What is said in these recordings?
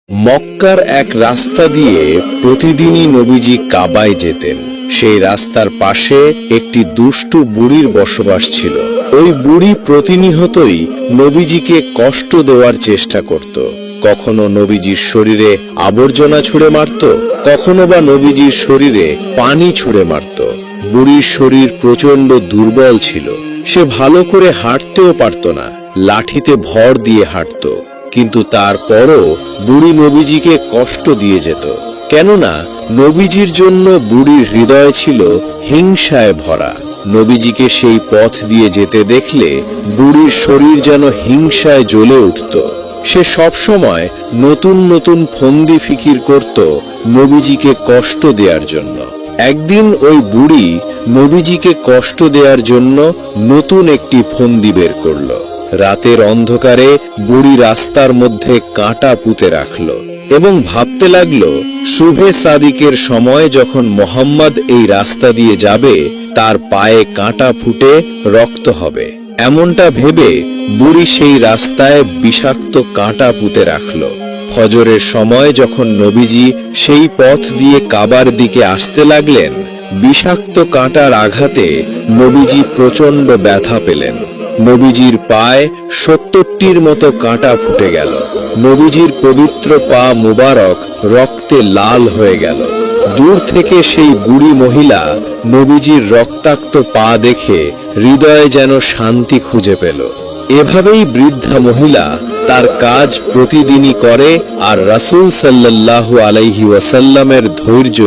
মক্কার এক রাস্তা দিয়ে প্রতিদিনই নবীজি কাবায় যেতেন। সেই রাস্তার পাশে একটি দুষ্টু বুড়ির বসবাস ছিল। ওই বুড়ি প্রতিনিয়তই নবীজিকে কষ্ট দেওয়ার চেষ্টা করত। কখনো নবীজির শরীরে আবর্জনা ছুঁড়ে মারত, কখনো বা নবীজির শরীরে পানি ছুঁড়ে মারত। বুড়ির শরীর প্রচন্ড দুর্বল ছিল, সে ভালো করে হাঁটতেও পারত না, লাঠিতে ভর দিয়ে হাঁটত। কিন্তু তারপরও বুড়ি নবীজিকে কষ্ট দিয়ে যেত, কেননা নবীজির জন্য বুড়ির হৃদয় ছিল হিংসায় ভরা। নবীজিকে সেই পথ দিয়ে যেতে দেখলে বুড়ির শরীর যেন হিংসায় জ্বলে উঠত। সে সবসময় নতুন নতুন ফন্দি ফিকির করত নবীজিকে কষ্ট দেওয়ার জন্য। একদিন ওই বুড়ি নবীজিকে কষ্ট দেওয়ার জন্য নতুন একটি ফন্দি বের করল। রাতের অন্ধকারে বুড়ি রাস্তার মধ্যে কাঁটা পুঁতে রাখল এবং ভাবতে লাগলো, শুভে সাদিকের সময় যখন মোহাম্মদ এই রাস্তা দিয়ে যাবে তার পায়ে কাঁটা ফুটে রক্ত হবে। এমনটা ভেবে বুড়ি সেই রাস্তায় বিষাক্ত কাঁটা পুঁতে রাখল। ফজরের সময় যখন নবীজি সেই পথ দিয়ে কাবার দিকে আসতে লাগলেন, বিষাক্ত কাঁটার আঘাতে নবীজি প্রচন্ড ব্যথা পেলেন। নবীজির পায়ে ৭০টির মতো কাঁটা ফুটে গেল। নবীজির পবিত্র পা মুবারক রক্তে লাল হয়ে গেল। দূর থেকে সেই বুড়ি মহিলা নবীজির রক্তাক্ত পা দেখে হৃদয়ে যেন শান্তি খুঁজে পেল। এভাবেই বৃদ্ধা মহিলা তার কাজ প্রতিদিনই করে, আর রাসূল সাল্লাল্লাহু আলাইহি ওয়াসাল্লামের ধৈর্য,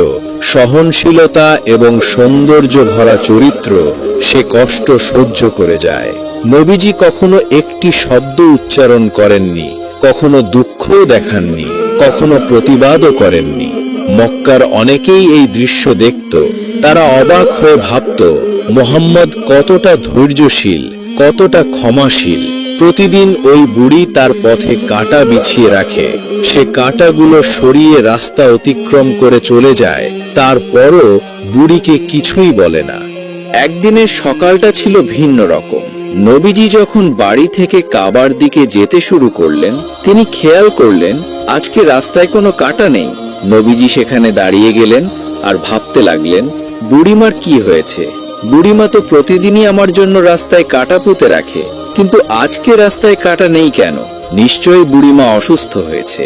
সহনশীলতা এবং সৌন্দর্য ভরা চরিত্র সে কষ্ট সহ্য করে যায়। নবীজি কখনো একটি শব্দ উচ্চারণ করেননি, কখনো দুঃখও দেখাননি, কখনো প্রতিবাদও করেননি। মক্কার অনেকেই এই দৃশ্য দেখত। তারা অবাক হয়ে ভাবত, মুহাম্মদ কতটা ধৈর্যশীল, কতটা ক্ষমাশীল। প্রতিদিন ওই বুড়ি তার পথে কাঁটা বিছিয়ে রাখে, সে কাঁটাগুলো সরিয়ে রাস্তা অতিক্রম করে চলে যায়, তারপরও বুড়িকে কিছুই বলে না। একদিনের সকালটা ছিল ভিন্ন রকম। নবীজি যখন বাড়ি থেকে কাবার দিকে যেতে শুরু করলেন, তিনি খেয়াল করলেন আজকে রাস্তায় কোনো কাঁটা নেই। নবীজি সেখানে দাঁড়িয়ে গেলেন আর ভাবতে লাগলেন, বুড়িমার কি হয়েছে? বুড়িমা তো প্রতিদিনই আমার জন্য রাস্তায় কাঁটা পুঁতে রাখে, কিন্তু আজকে রাস্তায় কাঁটা নেই কেন? নিশ্চয়ই বুড়িমা অসুস্থ হয়েছে।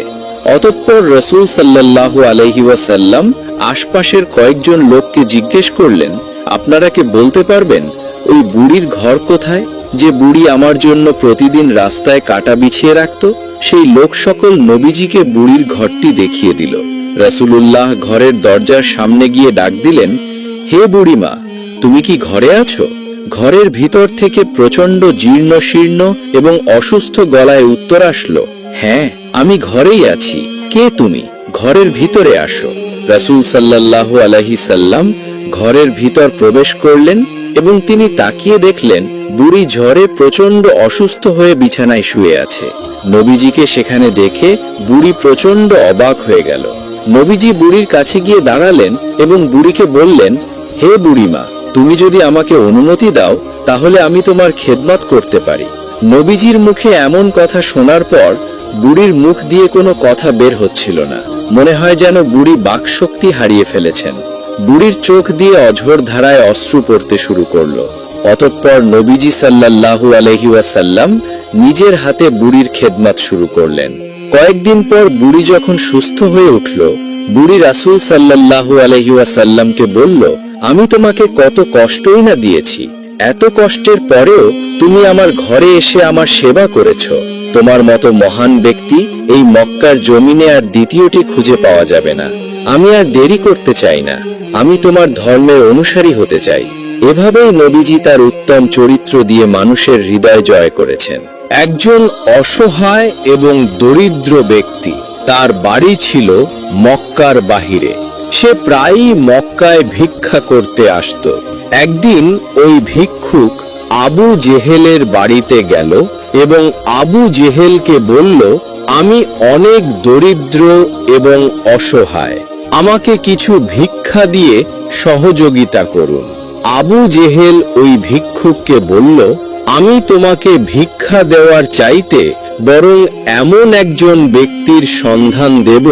অতঃপর রাসূল সাল্লাল্লাহু আলাইহি ওয়াসাল্লাম আশপাশের কয়েকজন লোককে জিজ্ঞেস করলেন, আপনারা কি বলতে পারবেন ওই বুড়ির ঘর কোথায়, যে বুড়ি আমার জন্য প্রতিদিন রাস্তায় কাঁটা বিছিয়ে রাখত? সেই লোক সকল নবীজিকে বুড়ির ঘরটি দেখিয়ে দিল। রাসূলুল্লাহ ঘরের দরজার সামনে গিয়ে ডাক দিলেন, হে বুড়িমা, তুমি কি ঘরে আছো? ঘরের ভিতর থেকে প্রচন্ড জীর্ণ শীর্ণ এবং অসুস্থ গলায় উত্তর আসলো, হ্যাঁ, আমি ঘরেই আছি। কে তুমি? ঘরের ভিতরে আসো। রাসূল সাল্লাল্লাহু আলাইহি সাল্লাম ঘরের ভিতর প্রবেশ করলেন এবং তিনি তাকিয়ে দেখলেন বুড়ি জ্বরে প্রচন্ড অসুস্থ হয়ে বিছানায় শুয়ে আছে। নবীজিকে সেখানে দেখে বুড়ি প্রচন্ড অবাক হয়ে গেল। নবীজি বুড়ির কাছে গিয়ে দাঁড়ালেন এবং বুড়িকে বললেন, হে বুড়িমা, তুমি যদি আমাকে অনুমতি দাও তাহলে আমি তোমার খেদমত করতে পারি। নবীজির মুখে এমন কথা শোনার পর বুড়ির মুখ দিয়ে কোনো কথা বের হচ্ছিল না। মনে হয় যেন বুড়ি বাকশক্তি হারিয়ে ফেলেছেন। বুড়ির চোখ দিয়ে অঝোর ধারায় অশ্রু পড়তে শুরু করলো। অতঃপর নবীজি সাল্লাল্লাহু আলাইহি ওয়াসাল্লাম নিজের হাতে বুড়ির খেদমত শুরু করলেন। কয়েকদিন পর বুড়ি যখন সুস্থ হয়ে উঠল, বুড়ি রাসূল সাল্লাল্লাহু আলাইহি ওয়াসাল্লামকে বলল, আমি তোমাকে কত কষ্টই না দিয়েছি, এত কষ্টের পরেও তুমি আমার ঘরে এসে আমার সেবা করেছো। তোমার মতো মহান ব্যক্তি এই মক্কার জমিনে আর দ্বিতীয়টি খুঁজে পাওয়া যাবে না। আমি আর দেরি করতে চাই না, আমি তোমার ধর্মের অনুসারী হতে চাই। এভাবেই নবীজি তার উত্তম চরিত্র দিয়ে মানুষের হৃদয় জয় করেছেন। একজন অসহায় এবং দরিদ্র ব্যক্তি, তার বাড়ি ছিল মক্কার বাহিরে। সে প্রায়ই মক্কায় ভিক্ষা করতে আসত। একদিন ওই ভিক্ষুক আবু জেহেলের বাড়িতে গেল এবং আবু জেহেলকে বলল, আমি অনেক দরিদ্র এবং অসহায়, আমাকে কিছু ভিক্ষা দিয়ে সহযোগিতা করুন। আবু জেহেল ওই ভিক্ষুককে বলল, আমি তোমাকে ভিক্ষা দেওয়ার চাইতে বরং এমন একজন ব্যক্তির সন্ধান দেব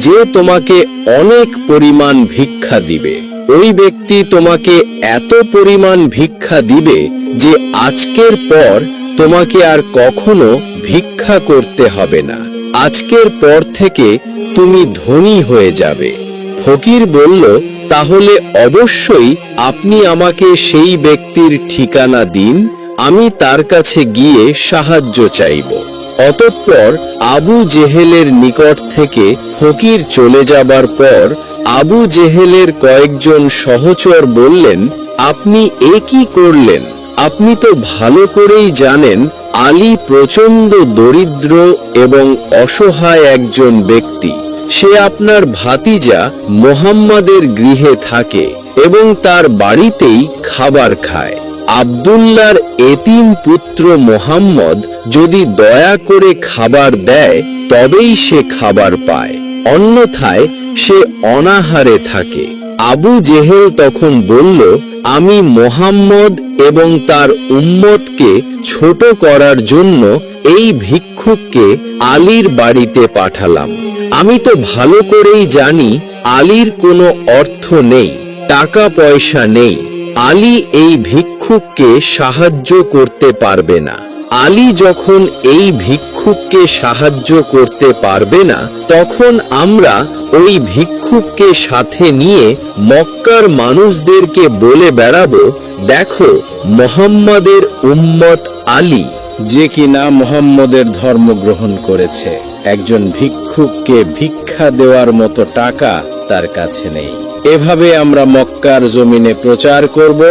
যে তোমাকে অনেক পরিমাণ ভিক্ষা দিবে। ওই ব্যক্তি তোমাকে এত পরিমাণ ভিক্ষা দিবে যে আজকের পর তোমাকে আর কখনো ভিক্ষা করতে হবে না। আজকের পর থেকে তুমি ধনী হয়ে যাবে। ফকির বলল, তাহলে অবশ্যই আপনি আমাকে সেই ব্যক্তির ঠিকানা দিন, আমি তার কাছে গিয়ে সাহায্য চাইব। অতঃপর আবু জেহেলের নিকট থেকে ফকির চলে যাবার পর আবু জেহেলের কয়েকজন সহচর বললেন, আপনি এ কি করলেন? আপনি তো ভালো করেই জানেন আলী প্রচণ্ড দরিদ্র এবং অসহায় একজন ব্যক্তি। সে আপনার ভাতিজা মুহাম্মাদের গৃহে থাকে এবং তার বাড়িতেই খাবার খায়। আব্দুল্লাহর এতিম পুত্র মুহাম্মদ যদি দয়া করে খাবার দেয় তবেই সে খাবার পায়, অন্যথায় সে অনাহারে থাকে। আবু জেহেল তখন বলল, আমি মুহাম্মদ এবং তার উম্মতকে ছোট করার জন্য এই ভিক্ষুককে আলীর বাড়িতে পাঠালাম। আমি তো ভালো করেই জানি আলীর কোনো অর্থ নেই, টাকা পয়সা নেই। আলী এই ভিক্ষুককে সাহায্য করতে পারবে না। আলী যখন এই ভিক্ষুককে সাহায্য করতে পারবে না, তখন আমরা ওই ভিক্ষুককে সাথে নিয়ে মক্কার মানুষদেরকে বলে বেড়াবো, দেখো মুহাম্মাদের উম্মত আলী, যে কিনা মুহাম্মাদের ধর্ম গ্রহণ করেছে। একজন ভিক্ষুককে ভিক্ষা দেওয়ার মতো টাকা তার কাছে নেই। এভাবে আমরা মক্কার জমিনে প্রচার করব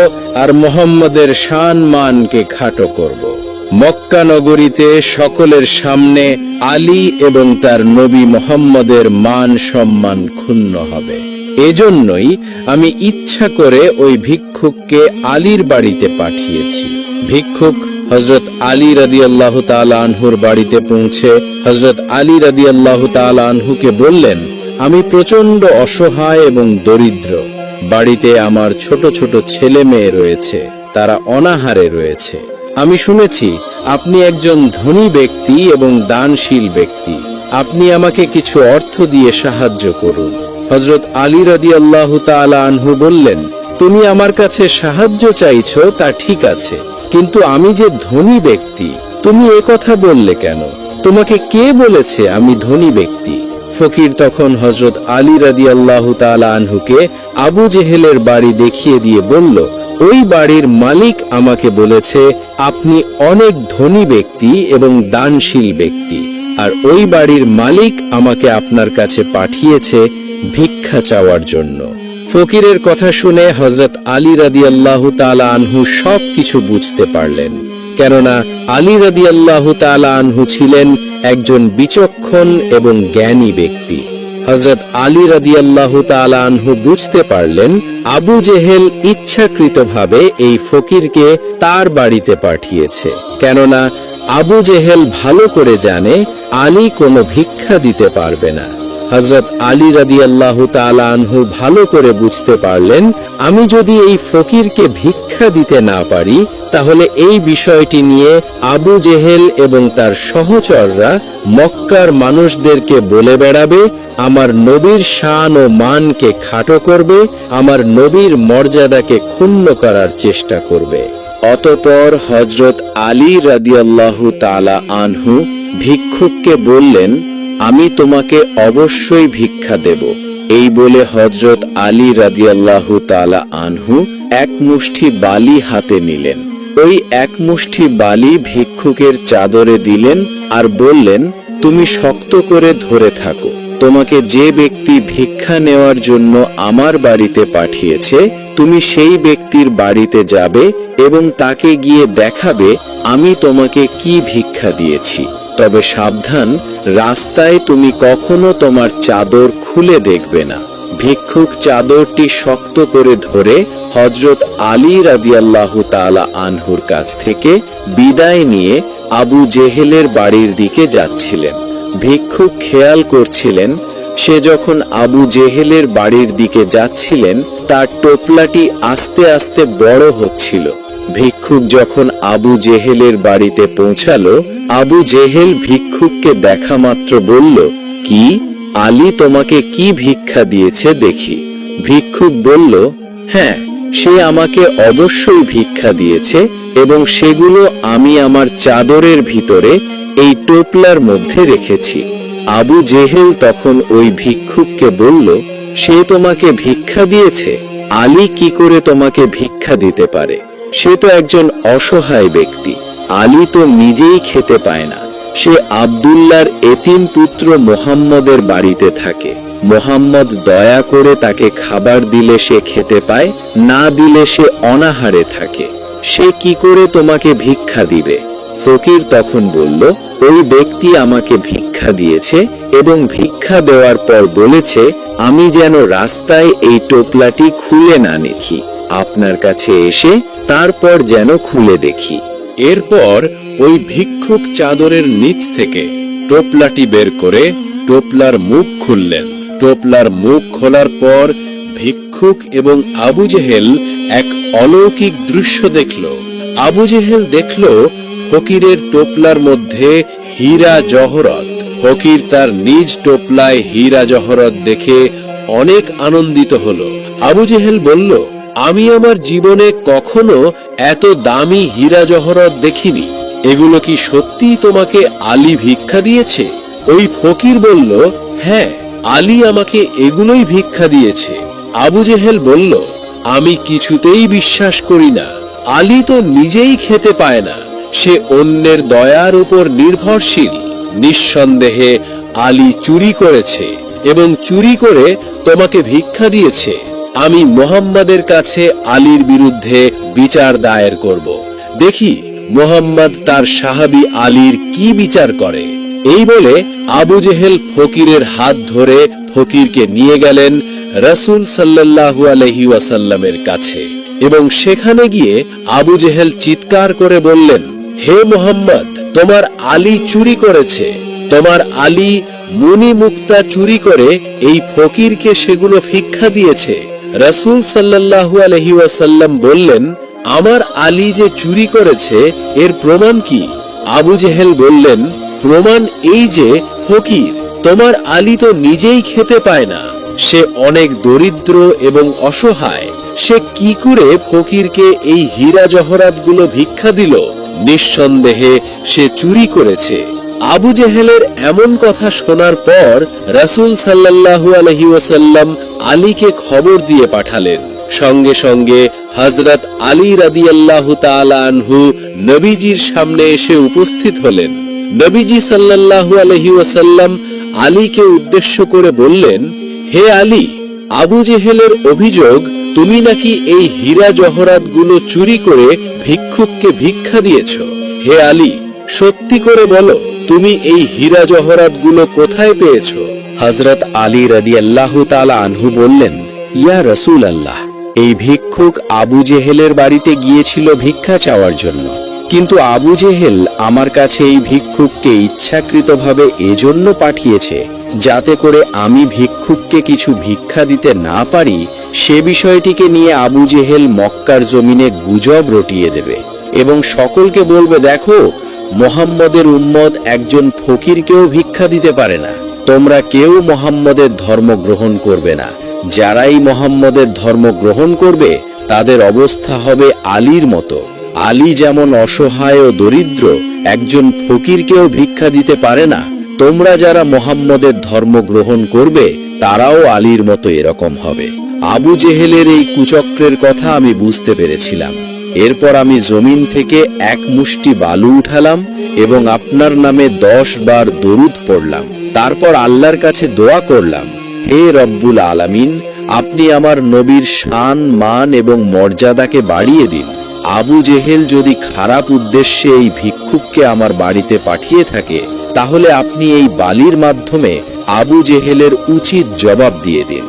আর মুহাম্মাদের শান মানকে খাটো করব। মক্কা নগরীতে সকলের সামনে আলী এবং তার নবী মুহাম্মাদের মান সম্মান ক্ষুণ্ণ হবে। এজন্যই আমি ইচ্ছা করে ওই ভিক্ষুককে আলীর বাড়িতে পাঠিয়েছি। ভিক্ষুক হযরত আলী রাদিয়াল্লাহু তাআলা আনহুর বাড়িতে পৌঁছে হযরত আলী রাদিয়াল্লাহু তাআলা আনহুকে বললেন, আমি প্রচণ্ড অসহায় এবং দরিদ্র। বাড়িতে আমার ছোট ছোট ছেলে মেয়ে রয়েছে, তারা অনাহারে রয়েছে। আমি শুনেছি আপনি একজন ধনী ব্যক্তি এবং দানশীল ব্যক্তি। আপনি আমাকে কিছু অর্থ দিয়ে সাহায্য করুন। হযরত আলী রাদিয়াল্লাহু তাআলা আনহু বললেন, তুমি আমার কাছে সাহায্য চাইছো তা ঠিক আছে, কিন্তু আমি যে ধনী ব্যক্তি, তুমি এ কথা বললে কেন? তোমাকে কে বলেছে আমি ধনী ব্যক্তি? ফকির তখন হযরত আলী রাদিয়াল্লাহু তাআলা আনহুকে আবু জেহেলের বাড়ি দেখিয়ে দিয়ে বলল, ওই বাড়ির মালিক আমাকে বলেছে আপনি অনেক ধনী ব্যক্তি এবং দানশীল ব্যক্তি, আর ওই বাড়ির মালিক আমাকে আপনার কাছে পাঠিয়েছে ভিক্ষা চাওয়ার জন্য। ফকিরের কথা শুনে হযরত আলী রাদিয়াল্লাহু তাআলা আনহু সবকিছু বুঝতে পারলেন, কেননা আলী রাদিয়াল্লাহু তাআলা আনহু ছিলেন একজন বিচক্ষণ এবং জ্ঞানী ব্যক্তি। হযরত আলী রাদিয়াল্লাহু তাআলা আনহু বুঝতে পারলেন আবু জেহেল ইচ্ছাকৃতভাবে এই ফকিরকে তার বাড়িতে পাঠিয়েছে, কেননা আবু জেহেল ভালো করে জানে আলী কোনো ভিক্ষা দিতে পারবে না। হযরত আলী রাদিয়াল্লাহু তাআলা আনহু ভালো করে বুঝতে পারলেন, আমি যদি এই ফকিরকে ভিক্ষা দিতে না পারি তাহলে এই বিষয়টি নিয়ে আবু জেহেল এবং তার সহচররা মক্কার মানুষদেরকে বলে বেড়াবে, আমার নবীর শান ও মানকে খাটো করবে, আমার নবীর মর্যাদাকে ক্ষুণ্ণ করার চেষ্টা করবে। অতঃপর হযরত আলী রাদিয়াল্লাহু তাআলা আনহু ভিক্ষুককে বললেন, আমি তোমাকে অবশ্যই ভিক্ষা দেব। এই বলে হযরত আলী রাদিয়াল্লাহু তাআলা আনহু এক মুষ্টি বালি হাতে নিলেন। ওই এক মুষ্টি বালি ভিক্ষুকের চাদরে দিলেন আর বললেন, তুমি শক্ত করে ধরে থাকো। তোমাকে যে ব্যক্তি ভিক্ষা নেওয়ার জন্য আমার বাড়িতে পাঠিয়েছে, তুমি সেই ব্যক্তির বাড়িতে যাবে এবং তাকে গিয়ে দেখাবে আমি তোমাকে কি ভিক্ষা দিয়েছি। তবে সাবধান, রাস্তায় তুমি কখনো তোমার চাদর খুলে দেখবে না। ভিক্ষুক চাদরটি শক্ত করে ধরে হযরত আলী রাদিয়াল্লাহু তাআলা আনহুর কাছ থেকে বিদায় নিয়ে আবু জেহেলের বাড়ির দিকে যাচ্ছিলেন। ভিক্ষুক খেয়াল করছিলেন, সে যখন আবু জেহেলের বাড়ির দিকে যাচ্ছিলেন তার টোপলাটি আস্তে আস্তে বড় হচ্ছিল ভিক্ষুক যখন আবু জেহেলের বাড়িতে পৌঁছালো, আবু জেহেল ভিক্ষুককে দেখা মাত্র বলল, কি আলী তোমাকে কি ভিক্ষা দিয়েছে দেখি। ভিক্ষুক বলল, হ্যাঁ, সে আমাকে অবশ্যই ভিক্ষা দিয়েছে এবং সেগুলো আমি আমার চাদরের ভিতরে এই টোপলার মধ্যে রেখেছি। আবু জেহেল তখন ওই ভিক্ষুককে বলল, সে তোমাকে ভিক্ষা দিয়েছে? আলী কি করে তোমাকে ভিক্ষা দিতে পারে? সে তো একজন অসহায় ব্যক্তি। আলী তো নিজেই খেতে পায় না। সে আব্দুল্লাহর এতিম পুত্র মোহাম্মদের বাড়িতে থাকে। মোহাম্মদ দয়া করে তাকে খাবার দিলে সে খেতে পায়, না দিলে সে অনাহারে থাকে। সে কি করে তোমাকে ভিক্ষা দিবে? ফকির তখন বলল, ওই ব্যক্তি আমাকে ভিক্ষা দিয়েছে এবং ভিক্ষা দেওয়ার পর বলেছে আমি যেন রাস্তায় এই টোপলাটি খুলে না দেখি, আপনার কাছে এসে তারপর যেন খুলে দেখি। এরপর ওই ভিক্ষুক চাদরের নিচ থেকে টোপলাটি বের করে টোপলার মুখ খুললেন। টোপলার মুখ খোলার পর ভিক্ষুক এবং আবু জেহেল এক অলৌকিক দৃশ্য দেখল। আবু জেহেল দেখল ফকিরের টোপলার মধ্যে হীরা জহরত। ফকির তার নিজ টোপলায় হীরা জহরত দেখে অনেক আনন্দিত হলো। আবু জেহেল বলল, আমি আমার জীবনে কখনো এত দামি হীরা জহরত দেখিনি। এগুলো কি সত্যিই তোমাকে আলী ভিক্ষা দিয়েছে? ওই ফকির বলল, হ্যাঁ, আলী আমাকে এগুলোই ভিক্ষা দিয়েছে। আবু জেহেল বলল, আমি কিছুতেই বিশ্বাস করি না। আলী তো নিজেই খেতে পায় না, সে অন্যের দয়ার উপর নির্ভরশীল। নিঃসন্দেহে আলী চুরি করেছে এবং চুরি করে তোমাকে ভিক্ষা দিয়েছে। আমি মোহাম্মদের কাছে আলীর বিরুদ্ধে বিচার দায়ের করব। দেখি মোহাম্মদ তার সাহাবী আলীর কি বিচার করে। এই বলে আবু জেহেল ফকিরের হাত ধরে ফকিরকে নিয়ে গেলেন রাসূল সাল্লাল্লাহু আলাইহি ওয়াসাল্লামের কাছে এবং সেখানে গিয়ে আবু জেহেল চিৎকার করে বললেন, হে মোহাম্মদ, তোমার আলী চুরি করেছে। তোমার আলী মুনি মুক্তা চুরি করে এই ফকিরকে সেগুলো ভিক্ষা দিয়েছে। রাসূল সাল্লাল্লাহু আলাইহি ওয়াসাল্লাম বললেন, আমার আলী যে চুরি করেছে এর প্রমাণ কি? আবু জেহেল বললেন, প্রমাণ এই যে ফকির, তোমার আলী তো নিজেই খেতে পায় না। সে অনেক দরিদ্র এবং অসহায়। সে কি করে ফকিরকে এই হীরা জহরাতগুলো ভিক্ষা দিল? নিঃসন্দেহে সে চুরি করেছে। আবু জেহেলের এমন কথা শোনার পর রাসূল সাল্লাল্লাহু আলাইহি ওয়াসাল্লাম আলীকে খবর দিয়ে পাঠালেন। সঙ্গে সঙ্গে হযরত আলী রাদিয়াল্লাহু তাআলা আনহু নবীজির সামনে এসে উপস্থিত হলেন। নবীজি সাল্লাল্লাহু আলাইহি ওয়াসাল্লাম আলীকে উদ্দেশ্য করে বললেন, হে আলী, আবু জেহেলের অভিযোগ তুমি নাকি এই হীরা জহরাতগুলো চুরি করে ভিক্ষুককে ভিক্ষা দিয়েছো। হে আলী, সত্যি করে বলো, তুমি এই হীরা জহরাতগুলো কোথায় পেয়েছো? হযরত আলী রাদিয়াল্লাহু তাআলা আনহু বললেন, ইয়া রাসূলুল্লাহ, এই ভিক্ষুক আবু জেহেলের বাড়িতে গিয়েছিল ভিক্ষা চাওয়ার জন্য, কিন্তু আবু জেহেল আমার কাছে এই ভিক্ষুককে ইচ্ছাকৃতভাবে এজন্য পাঠিয়েছে যাতে করে আমি ভিক্ষুককে কিছু ভিক্ষা দিতে না পারি। সে বিষয়টিকে নিয়ে আবু জেহেল মক্কার জমিনে গুজব রটিয়ে দেবে এবং সকলকে বলবে, দেখো, মোহাম্মদের উম্মত একজন ফকিরকেও ভিক্ষা দিতে পারে না। তোমরা কেউ মোহাম্মদের ধর্ম গ্রহণ করবে না। যারাই মোহাম্মদের ধর্ম গ্রহণ করবে তাদের অবস্থা হবে আলীর মতো। আলী যেমন অসহায় ও দরিদ্র, একজন ফকিরকেও ভিক্ষা দিতে পারে না, তোমরা যারা মোহাম্মদের ধর্ম গ্রহণ করবে তারাও আলীর মতো এরকম হবে। আবু জেহেলের এই কুচক্রের কথা আমি বুঝতে পেরেছিলাম। এরপর আমি জমিন থেকে এক মুষ্টি বালু উঠালাম এবং আপনার নামে 10 বার দরুদ পড়লাম। তারপর আল্লাহর কাছে দোয়া করলাম, হে রব্বুল আলামিন, আপনি আমার নবীর শান, মান এবং মর্যাদাকে বাড়িয়ে দিন। আবু জেহেল যদি খারাপ উদ্দেশ্যে এই ভিক্ষুককে আমার বাড়িতে পাঠিয়ে থাকে, তাহলে আপনি এই বালির মাধ্যমে আবু জেহেলের উচিত জবাব দিয়ে দিন।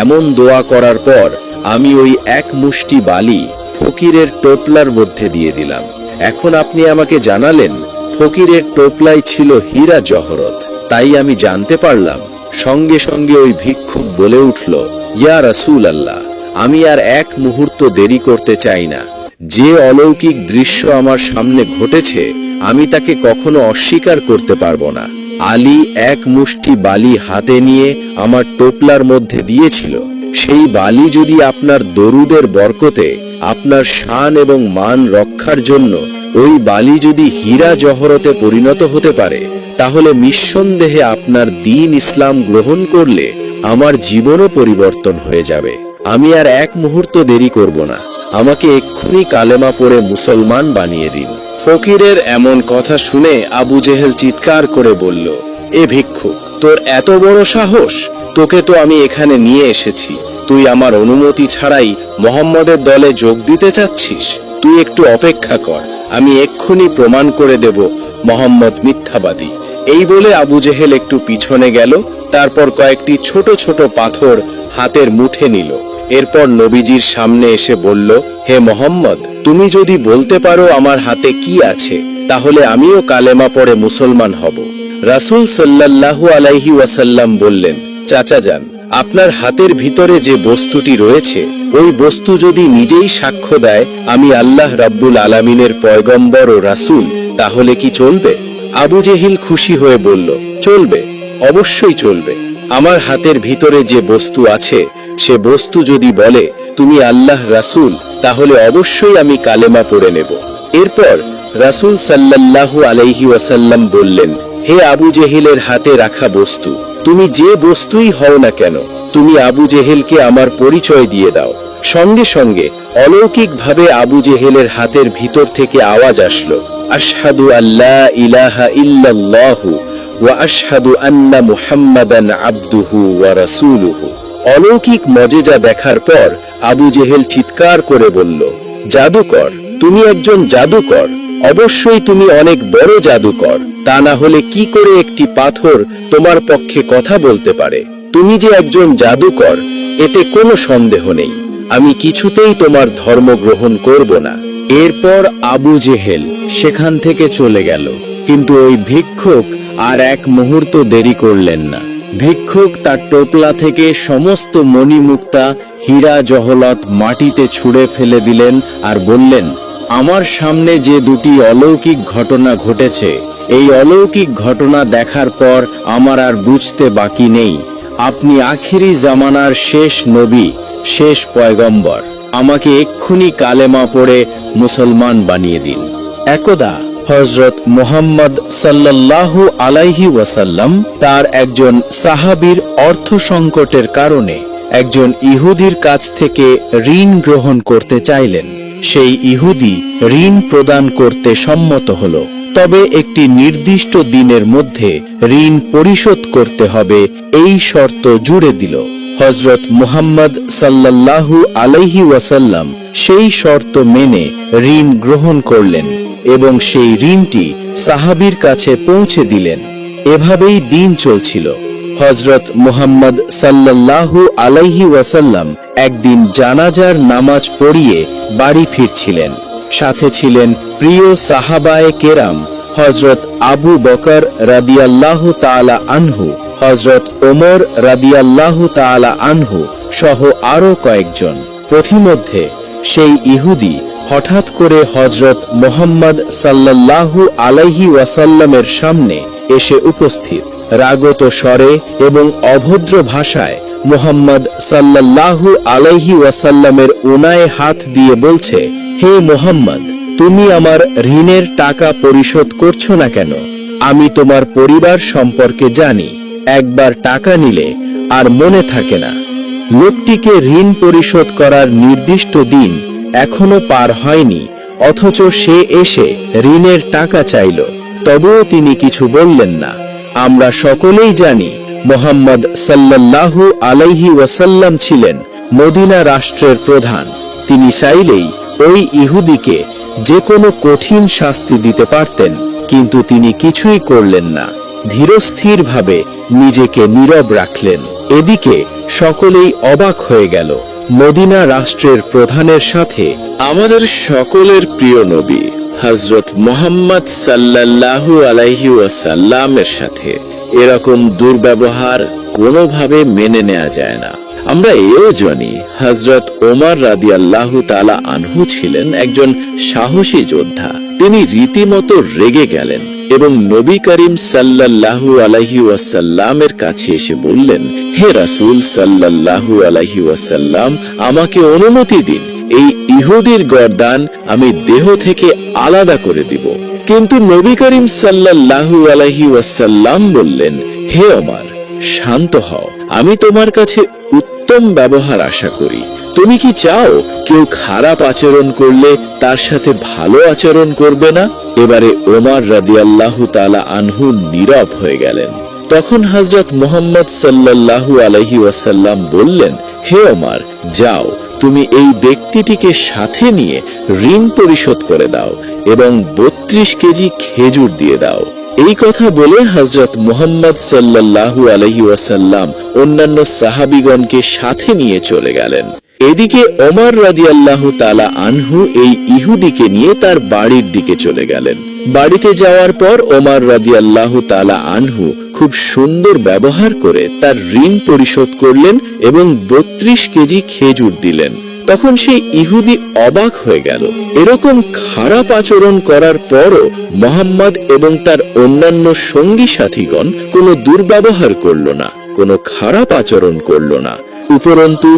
এমন দোয়া করার পর আমি ওই এক মুষ্টি বালি ফকিরের টোপলার মধ্যে দিয়ে দিলাম। এখন আপনি আমাকে জানালেন ফকিরের টোপলায় ছিল হীরা জহরত। তাই আমি জানতে পারলাম। সঙ্গে সঙ্গে ওই ভিক্ষুক বলে উঠল, ইয়া রাসূলুল্লাহ, আমি আর এক মুহূর্ত দেরি করতে চাই না। যে অলৌকিক দৃশ্য আমার সামনে ঘটেছে আমি তাকে কখনো অস্বীকার করতে পারবো না। আলী এক মুষ্টি বালি হাতে নিয়ে আমার টোপলার মধ্যে দিয়েছিল। সেই বালি যদি আপনার দরুদের বরকতে আপনার শান এবং মান রক্ষার জন্য ওই বালি যদি হীরা জহরতে পরিণত হতে পারে, তাহলে নিঃসন্দেহে আপনার দ্বীন ইসলাম গ্রহণ করলে আমার জীবনও পরিবর্তন হয়ে যাবে। আমি আর এক মুহূর্ত দেরি করব না। আমাকে এক্ষুনি কালেমা পড়ে মুসলমান বানিয়ে দিন। ফকিরের এমন কথা শুনে আবু জেহেল চিৎকার করে বলল, এ ভিক্ষুক, তোর এত বড় সাহস! তোকে তো আমি এখানে নিয়ে এসেছি, তুই আমার অনুমতি ছাড়াই মোহাম্মদের দলে যোগ দিতে চাচ্ছিস? তুই একটু অপেক্ষা কর, আমি এক্ষুনি প্রমাণ করে দেব মোহাম্মদ মিথ্যাবাদী। এই বলে আবু জেহেল একটু পিছনে গেল, তারপর কয়েকটি ছোট ছোট পাথর হাতের মুঠে নিল। এরপর নবীজির সামনে এসে বলল, হে মোহাম্মদ, তুমি যদি বলতে পারো আমার হাতে কি আছে, তাহলে আমিও কালেমা পড়ে মুসলমান হব। রাসূল সাল্লাল্লাহু আলাইহি ওয়াসাল্লাম বললেন, চাচা যান, আপনার হাতের ভিতরে যে বস্তুটি রয়েছে ওই বস্তু যদি নিজেই সাক্ষ্য দেয় আমি আল্লাহ রাব্বুল আলামিনের পয়গম্বর ও রাসূল, তাহলে কি চলবে? আবু জেহেল খুশি হয়ে বলল, চলবে, অবশ্যই চলবে। আমার হাতের ভিতরে যে বস্তু আছে সে বস্তু যদি বলে তুমি আল্লাহ রাসূল, তাহলে অবশ্যই আমি কালেমা পড়ে নেব। এরপর রাসূল সাল্লাল্লাহু আলাইহি ওয়াসাল্লাম বললেন, হে আবু জেহেলের হাতে রাখা বস্তু, তুমি যে বস্তুই হও না কেন, তুমি আবু জেহেলকে আমার পরিচয় দিয়ে দাও। সঙ্গে সঙ্গে অলৌকিকভাবে আবু জেহেলের হাতের ভিতর থেকে আওয়াজ আসলো, আশহাদু আল্লা ইলাহা ইল্লাল্লাহু ওয়া আশহাদু আন্না মুহাম্মাদান আবদুহু ওয়া রাসূলুহু। অলৌকিক মজেজা দেখার পর আবু জেহেল চিৎকার করে বলল, জাদুকর, তুমি একজন জাদুকর, অবশ্যই তুমি অনেক বড় জাদুকর, তা না হলে কি করে একটি পাথর তোমার পক্ষে কথা বলতে পারে? তুমি যে একজন জাদুকর এতে কোনো সন্দেহ নেই, আমি কিছুতেই তোমার ধর্ম গ্রহণ করব না। এরপর আবু জেহেল সেখান থেকে চলে গেল, কিন্তু ওই ভিক্ষুক আর এক মুহূর্ত দেরি করলেন না। ভিক্ষুক তার টোপলা থেকে সমস্ত মণিমুক্তা হীরা জহরত মাটিতে ছুঁড়ে ফেলে দিলেন আর বললেন, আমার সামনে যে দুটি অলৌকিক ঘটনা ঘটেছে, এই অলৌকিক ঘটনা দেখার পর আমার আর বুঝতে বাকি নেই, আপনি আখিরি জামানার শেষ নবী, শেষ পয়গম্বর। আমাকে এক্ষুনি কালেমা পড়ে মুসলমান বানিয়ে দিন। একদা হযরত মুহাম্মদ সাল্লাল্লাহু আলাইহি ওয়াসাল্লাম তার একজন সাহাবীর অর্থ সংকটের কারণে একজন ইহুদির কাছ থেকে ঋণ গ্রহণ করতে চাইলেন। সেই ইহুদি ঋণ প্রদান করতে সম্মত হলো, তবে একটি নির্দিষ্ট দিনের মধ্যে ঋণ পরিশোধ করতে হবে এই শর্ত জুড়ে দিল। হযরত মুহাম্মদ সাল্লাল্লাহু আলাইহি ওয়াসাল্লাম সেই শর্ত মেনে ঋণ গ্রহণ করলেন এবং সেই ঋণটি সাহাবীর কাছে পৌঁছে দিলেন। এভাবেই দিন চলছিল। হযরত মুহাম্মদ সাল্লাল্লাহু আলাইহি ওয়াসাল্লাম একদিন জানাজার নামাজ পড়িয়ে বাড়ি ফিরছিলেন। সাথে ছিলেন প্রিয় সাহাবায়ে কেরাম হযরত আবু বকর রাদিয়াল্লাহু তাআলা আনহু, হযরত ওমর রাদিয়াল্লাহু তাআলা আনহু সহ আরো কয়েকজন। পথিমধ্যে সেই ইহুদি হঠাৎ করে হযরত মুহাম্মদ সাল্লাল্লাহু আলাইহি ওয়াসাল্লামের সামনে এসে উপস্থিত। রাগত স্বরে এবং অভদ্র ভাষায় মুহাম্মদ সাল্লাল্লাহু আলাইহি ওয়াসাল্লামের উনায়ে হাত দিয়ে বলছে, হে মুহাম্মদ, তুমি আমার ঋণের টাকা পরিশোধ করছো না কেন? আমি তোমার পরিবার সম্পর্কে জানি, একবার টাকা নিলে আর মনে থাকে না। লোকটিকে ঋণ পরিশোধ করার নির্দিষ্ট দিন এখনো পার হয়নি, অথচ সে এসে ঋণের টাকা চাইল, তবুও তিনি কিছু বললেন না। আমরা সকলেই জানি মুহাম্মদ সাল্লাল্লাহু আলাইহি ওয়াসাল্লাম ছিলেন মদিনা রাষ্ট্রের প্রধান। তিনি চাইলেই ওই ইহুদিকে যে কোনো কঠিন শাস্তি দিতে পারতেন, কিন্তু তিনি কিছুই করলেন না। ধীরস্থিরভাবে নিজেকে নীরব রাখলেন। এদিকে সকলেই অবাক হয়ে গেল মদিনা রাষ্ট্রের প্রধানের সাথে আমাদের সকলের প্রিয় নবী হযরত মুহাম্মদ সাল্লাল্লাহু আলাইহি ওয়াসাল্লামের সাথে এরকম দুর্ব্যবহার কোনোভাবে মেনে নেওয়া যায় না। আমরা এও জানি হযরত ওমর রাদিয়াল্লাহু তাআলা আনহু ছিলেন একজন সাহসী যোদ্ধা। তিনি রীতিমতো রেগে গেলেন এবং নবী করিম সাল্লাল্লাহু আলাইহি ওয়াসাল্লামের কাছে এসে বললেন, হে রাসূল সাল্লাল্লাহু আলাইহি ওয়াসাল্লাম, আমাকে অনুমতি দিন, এই ইহুদির গর্দান আমি দেহ থেকে আলাদা করে দিব। কিন্তু নবী করিম সাল্লাল্লাহু আলাইহি ওয়াসাল্লাম বললেন, হে ওমর, শান্ত হও, আমি তোমার কাছে উত্তম ব্যবহার আশা করি। তুমি কি চাও কেউ খারাপ আচরণ করলে তার সাথে ভালো আচরণ করবে না? এবারে ওমর রাদিয়াল্লাহু তাআলা আনহু নীরব হয়ে গেলেন। তখন হযরত মুহাম্মদ সাল্লাল্লাহু আলাইহি ওয়াসাল্লাম বললেন, হে ওমর, যাও, তুমি এই ব্যক্তিটিকে সাথে নিয়ে ঋণ পরিশোধ করে দাও এবং 32 কেজি খেজুর দিয়ে দাও। এই কথা বলে হযরত মুহাম্মদ সাল্লাল্লাহু আলাইহি ওয়াসাল্লাম অন্যান্য সাহাবীগণকে সাথে নিয়ে চলে গেলেন। এদিকে ওমর রাদিয়াল্লাহু তাআলা আনহু এই ইহুদিকে নিয়ে তার বাড়ির দিকে চলে গেলেন। বাড়িতে যাওয়ার পর ওমর রাদিয়াল্লাহু তাআলা আনহু খুব সুন্দর ব্যবহার করে তার ঋণ পরিশোধ করলেন এবং 32 কেজি খেজুর দিলেন। তখন সেই ইহুদি অবাক হয়ে গেল। এরকম খারাপ আচরণ করার পরও মুহাম্মদ এবং তার অন্যান্য সঙ্গী সাথীগণ কোনো দুর্ব্যবহার করল না, কোনো খারাপ আচরণ করল না। উপরন্তু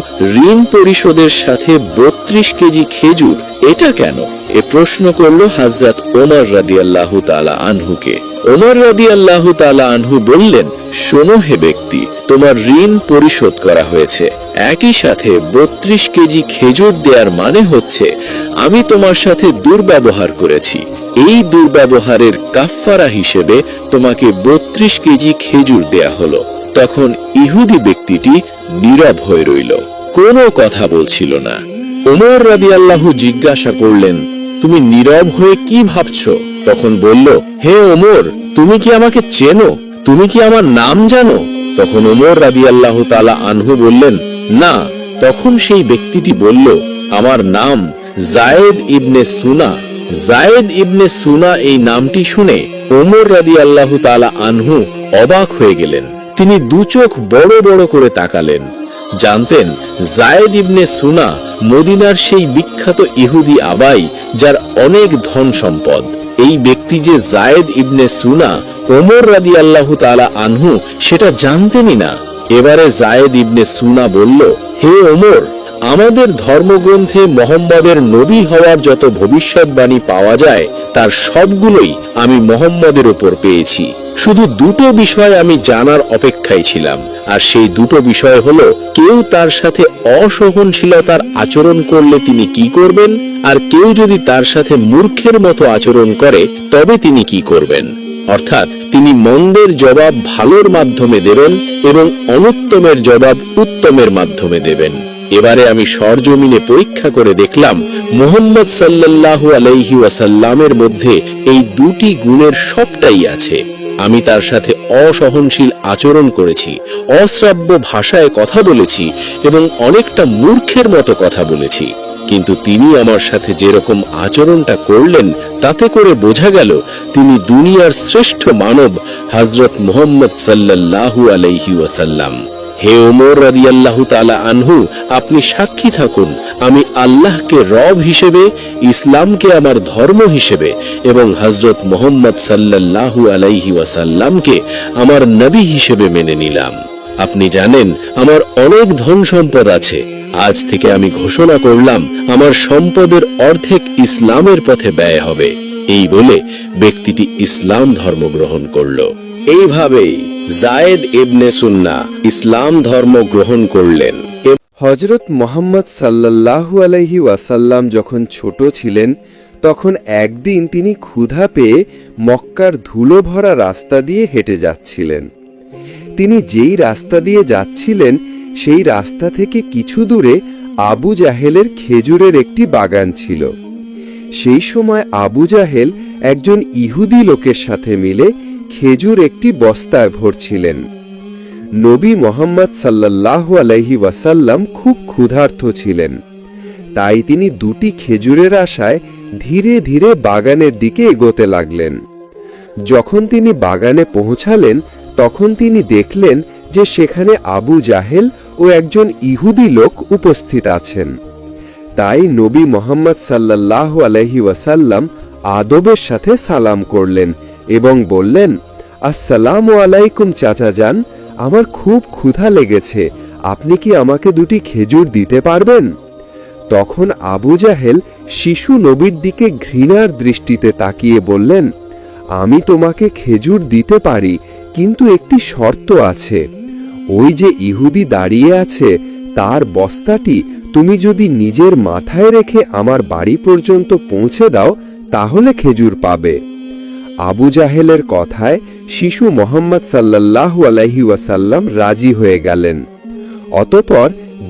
ঋণ পরিশোধের সাথে 32 কেজি খেজুর, এটা কেন? এ প্রশ্ন করল হযরত ওমর রাদিয়াল্লাহু তাআলা আনহুকে। ওমর রাদিয়াল্লাহু তাআলা আনহু বললেন, শোনো হে ব্যক্তি, তোমার ঋণ পরিশোধ করা হয়েছে। একই সাথে 32 কেজি খেজুর দেওয়ার মানে হচ্ছে আমি তোমার সাথে দুর্ব্যবহার করেছি। এই দুর্ব্যবহারের কাফফারা হিসেবে তোমাকে 32 কেজি খেজুর দেয়া হলো। তখন ইহুদি ব্যক্তিটি নীরব হয়ে রইল, কোনো কথা বলছিল না। ওমর রাদিয়াল্লাহু জিজ্ঞাসা করলেন, তুমি নীরব হয়ে কি ভাবছো? তখন বলল, হে ওমর, তুমি কি আমাকে চেনো? তুমি কি আমার নাম জানো? তখন ওমর রাদিয়াল্লাহু তাআলা আনহু বললেন, না। তখন সেই ব্যক্তিটি বলল, আমার নাম যায়েদ ইবনে সুনা। যায়েদ ইবনে সুনা এই নামটি শুনে ওমর রাদিয়াল্লাহু তাআলা আনহু অবাক হয়ে গেলেন। তিনি দু চোখ বড় বড় করে তাকালেন। জানতেন যায়েদ ইবনে সুনা মদিনার সেই বিখ্যাত ইহুদি আবাই, যার অনেক ধন সম্পদ। এই ব্যক্তি যে যায়েদ ইবনে সুনা, ওমর রাদিয়াল্লাহু তাআলা আনহু সেটা জানতেনই না। এবারে যায়েদ ইবনে সুনা বলল, হে ওমর, আমাদের ধর্মগ্রন্থে মুহাম্মদের নবী হওয়ার যত ভবিষ্যৎবাণী পাওয়া যায় তার সবগুলোই আমি মুহাম্মদের উপর পেয়েছি। শুধু দুটো বিষয় আমি জানার অপেক্ষায় ছিলাম, আর সেই দুটো বিষয় হলো, কেউ তার সাথে অসহনশীলতার আচরণ করলে তিনি কি করবেন, আর কেউ যদি তার সাথে মূর্খের মতো আচরণ করে তবে তিনি কি করবেন। অর্থাৎ তিনি মন্দের জবাব ভালোর মাধ্যমে দেবেন এবং অনুত্তমের জবাব উত্তমের মাধ্যমে দেবেন। এবারে আমি সরজমিনে পরীক্ষা করে দেখলাম মুহাম্মদ সাল্লাল্লাহু আলাইহি ওয়াসাল্লামের মধ্যে এই দুটি গুণের সবটাই আছে। আমি তার সাথে অসহনশীল আচরণ করেছি, অশ্রাব্য ভাষায় কথা বলেছি এবং অনেকটা মূর্খের মতো কথা বলেছি। কিন্তু তিনি আমার সাথে যেরকম আচরণটা করলেন তাতে করে বোঝা গেল তিনি দুনিয়ার শ্রেষ্ঠ মানব হযরত মুহাম্মদ সাল্লাল্লাহু আলাইহি ওয়াসাল্লাম। হে ওমর রাদিয়াল্লাহু তাআলা আনহু, আপনি সাক্ষী থাকুন, আমি আল্লাহকে রব হিসেবে, ইসলামকে আমার ধর্ম হিসেবে এবং হযরত মুহাম্মদ সাল্লাল্লাহু আলাইহি ওয়াসাল্লামকে আমার নবী হিসেবে মেনে নিলাম। আপনি জানেন আমার অনেক ধন সম্পদ আছে। আজ থেকে আমি ঘোষণা করলাম আমার সম্পদের অর্ধেক ইসলামের পথে ব্যয় হবে। এই বলে ব্যক্তিটি ইসলাম ধর্ম গ্রহণ করল। এইভাবেই যায়েদ ইবনে সুন্না ইসলাম ধর্ম গ্রহণ করলেন। হযরত মুহাম্মদ সাল্লাল্লাহু আলাইহি ওয়াসাল্লাম যখন ছোট ছিলেন তখন একদিন তিনি ক্ষুধা পেয়ে মক্কার ধুলো ভরা রাস্তা দিয়ে হেঁটে যাচ্ছিলেন। তিনি যেই রাস্তা দিয়ে যাচ্ছিলেন সেই রাস্তা থেকে কিছু দূরে আবু জাহেলের খেজুরের একটি বাগান ছিল। সেই সময় আবু জাহেল একজন ইহুদি লোকের সাথে মিলে খেজুর একটি বস্তায় ভরছিলেন। নবী মুহাম্মদ সাল্লাল্লাহু আলাইহি ওয়াসাল্লাম খুব ক্ষুধার্ত ছিলেন, তাই তিনি দুটি খেজুরের আশায় ধীরে ধীরে বাগানের দিকে এগোতে লাগলেন। যখন তিনি বাগানে পৌঁছালেন তখন তিনি দেখলেন যে সেখানে আবু জাহেল ও একজন ইহুদি লোক উপস্থিত আছেন। তাই নবী মুহাম্মদ সাল্লাল্লাহু আলাইহি ওয়াসাল্লাম আদবের সাথে সালাম করলেন এবং বললেন, আসসালামু আলাইকুম চাচাজান, আমার খুব ক্ষুধা লেগেছে, আপনি কি আমাকে দুটি খেজুর দিতে পারবেন? তখন আবু জাহেল শিশু নবীর দিকে ঘৃণার দৃষ্টিতে তাকিয়ে বললেন, আমি তোমাকে খেজুর দিতে পারি, কিন্তু একটি শর্ত আছে। ওই যে ইহুদি দাঁড়িয়ে আছে তার বস্তাটি তুমি যদি নিজের মাথায় রেখে আমার বাড়ি পর্যন্ত পৌঁছে দাও তাহলে খেজুর পাবে। আবু জাহেলের কথায় শিশু মুহাম্মদ সাল্লাল্লাহু আলাইহি ওয়াসাল্লাম রাজি হয়ে গেলেন। অতঃপর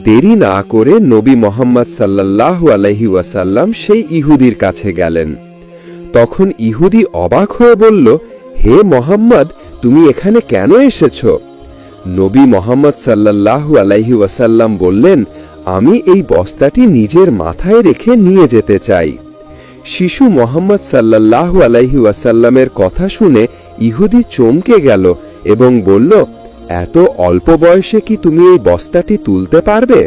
দেরি না করে নবী মুহাম্মদ সাল্লাল্লাহু আলাইহি ওয়াসাল্লাম সেই ইহুদির কাছে গেলেন। তখন ইহুদি অবাক হয়ে বলল, হে মুহাম্মদ, তুমি এখানে কেন এসেছো? নবী মুহাম্মদ সাল্লাল্লাহু আলাইহি ওয়াসাল্লাম বললেন, আমি এই বস্তাটি নিজের মাথায় রেখে নিয়ে যেতে চাই। শিশু মুহাম্মদ সাল্লাল্লাহু আলাইহি ওয়াসাল্লামের কথা শুনে ইহুদি চমকে গেল এবং বলল, এত অল্প বয়সে কি তুমি এই বস্তাটি তুলতে পারবে?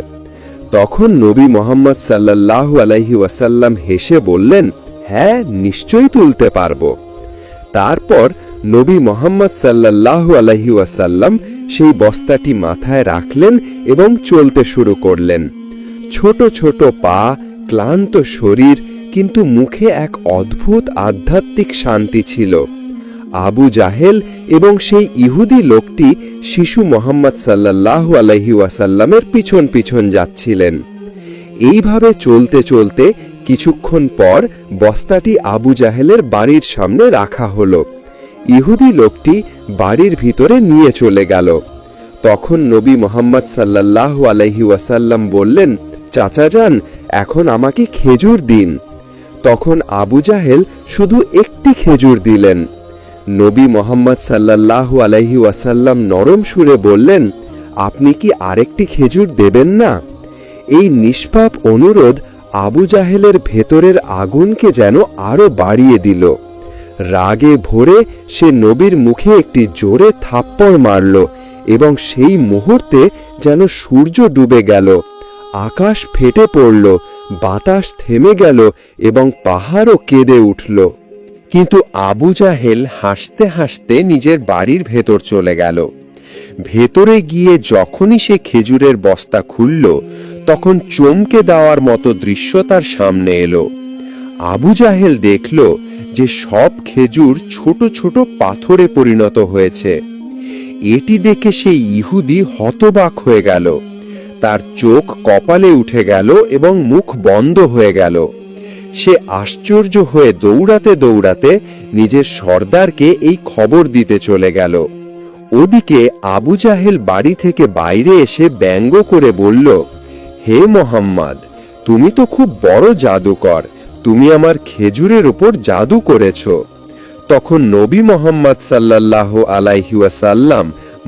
তখন নবী মুহাম্মদ সাল্লাল্লাহু আলাইহি ওয়াসাল্লাম হেসে বললেন, হ্যাঁ, নিশ্চয়ই তুলতে পারবো। তারপর নবী মুহাম্মদ সাল্লাল্লাহু আলাইহি ওয়াসাল্লাম সেই বস্তাটি মাথায় রাখলেন এবং চলতে শুরু করলেন। ছোট ছোট পা, ক্লান্ত শরীর, কিন্তু মুখে এক অদ্ভুত আধ্যাত্মিক শান্তি ছিল। আবু জাহেল এবং সেই ইহুদি লোকটি শিশু মুহাম্মদ সাল্লাল্লাহু আলাইহি ওয়াসাল্লামের পিছন পিছন যাচ্ছিলেন। এইভাবে চলতে চলতে কিছুক্ষণ পর বস্তাটি আবু জাহেলের বাড়ির সামনে রাখা হলো। ইহুদি লোকটি বাড়ির ভিতরে নিয়ে চলে গেল। তখন নবী মুহাম্মদ সাল্লাল্লাহু আলাইহি ওয়াসাল্লাম বললেন, চাচাজান, এখন আমাকে খেজুর দিন। তখন আবু জাহেল শুধু একটি খেজুর দিলেন। নবী মুহাম্মদ সাল্লাল্লাহু আলাইহি ওয়াসাল্লাম নরম সুরে বললেন, আপনি কি আরেকটি খেজুর দেবেন না? এই নিষ্পাপ অনুরোধ আবু জাহেলের ভেতরের আগুনকে যেন আরো বাড়িয়ে দিল। রাগে ভরে সে নবীর মুখে একটি জোরে থাপ্পড় মারল এবং সেই মুহূর্তে যেন সূর্য ডুবে গেল, আকাশ ফেটে পড়ল, বাতাস থেমে গেল এবং পাহাড়ও কেঁদে উঠল। কিন্তু আবু জাহেল হাসতে হাসতে নিজের বাড়ির ভেতর চলে গেল। ভেতরে গিয়ে যখনই সে খেজুরের বস্তা খুলল, তখন চমকে দেওয়ার মতো দৃশ্য তার সামনে এলো। আবু জাহেল দেখল যে সব খেজুর ছোট ছোট পাথরে পরিণত হয়েছে। এটি দেখে সেই ইহুদি হতবাক হয়ে গেল। তার চোখ কপালে উঠে গেল এবং মুখ বন্ধ হয়ে গেল। সে আশ্চর্য হয়ে দৌড়াতে দৌড়াতে নিজের সর্দারকে এই খবর দিতে চলে গেল। ওদিকে আবু জাহেল বাড়ি থেকে বাইরে এসে ব্যঙ্গ করে বলল, হে মুহাম্মদ, তুমি তো খুব বড় জাদুকর, তুমি আমার খেজুরের উপর জাদু করেছ। তখন নবী মুহাম্মদ সাল্লাল্লাহু আলাইহি ওয়াসাল্লাম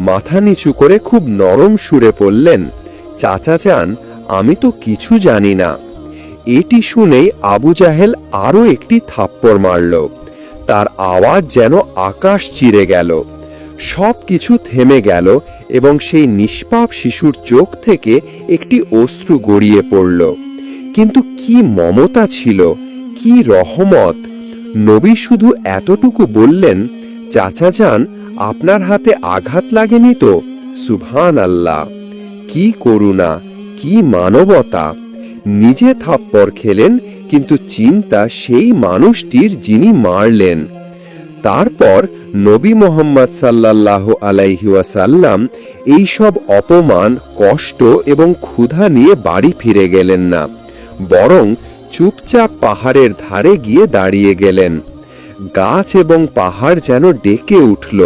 মাথা নিচু করে খুব নরম সুরে বললেন, চাচাজান, আমি তো কিছু জানি না। এটি শুনেই আবু জাহেল আরো একটি থাপ্পড় মারল। তার আওয়াজ যেন আকাশ চিরে গেল। সবকিছু থেমে গেল এবং সেই নিষ্পাপ শিশুর চোখ থেকে একটি অশ্রু গড়িয়ে পড়ল। কিন্তু কি মমতা ছিল, কি রহমত! নবী শুধু এতটুকু বললেন, চাচাজান, আপনার হাতে আঘাত লাগেনি তো? সুবহানাল্লাহ! কি করুণা, কি মানবতা! নিজে থাপ্পড় খেলেন, কিন্তু চিন্তা সেই মানুষটির যিনি মারলেন। তারপর নবী মুহাম্মদ সাল্লাল্লাহু আলাইহি ওয়াসাল্লাম এই সব অপমান, কষ্ট এবং ক্ষুধা নিয়ে বাড়ি ফিরে গেলেন না, বরং চুপচাপ পাহাড়ের ধারে গিয়ে দাঁড়িয়ে গেলেন। গাছ এবং পাহাড় যেন ডেকে উঠল,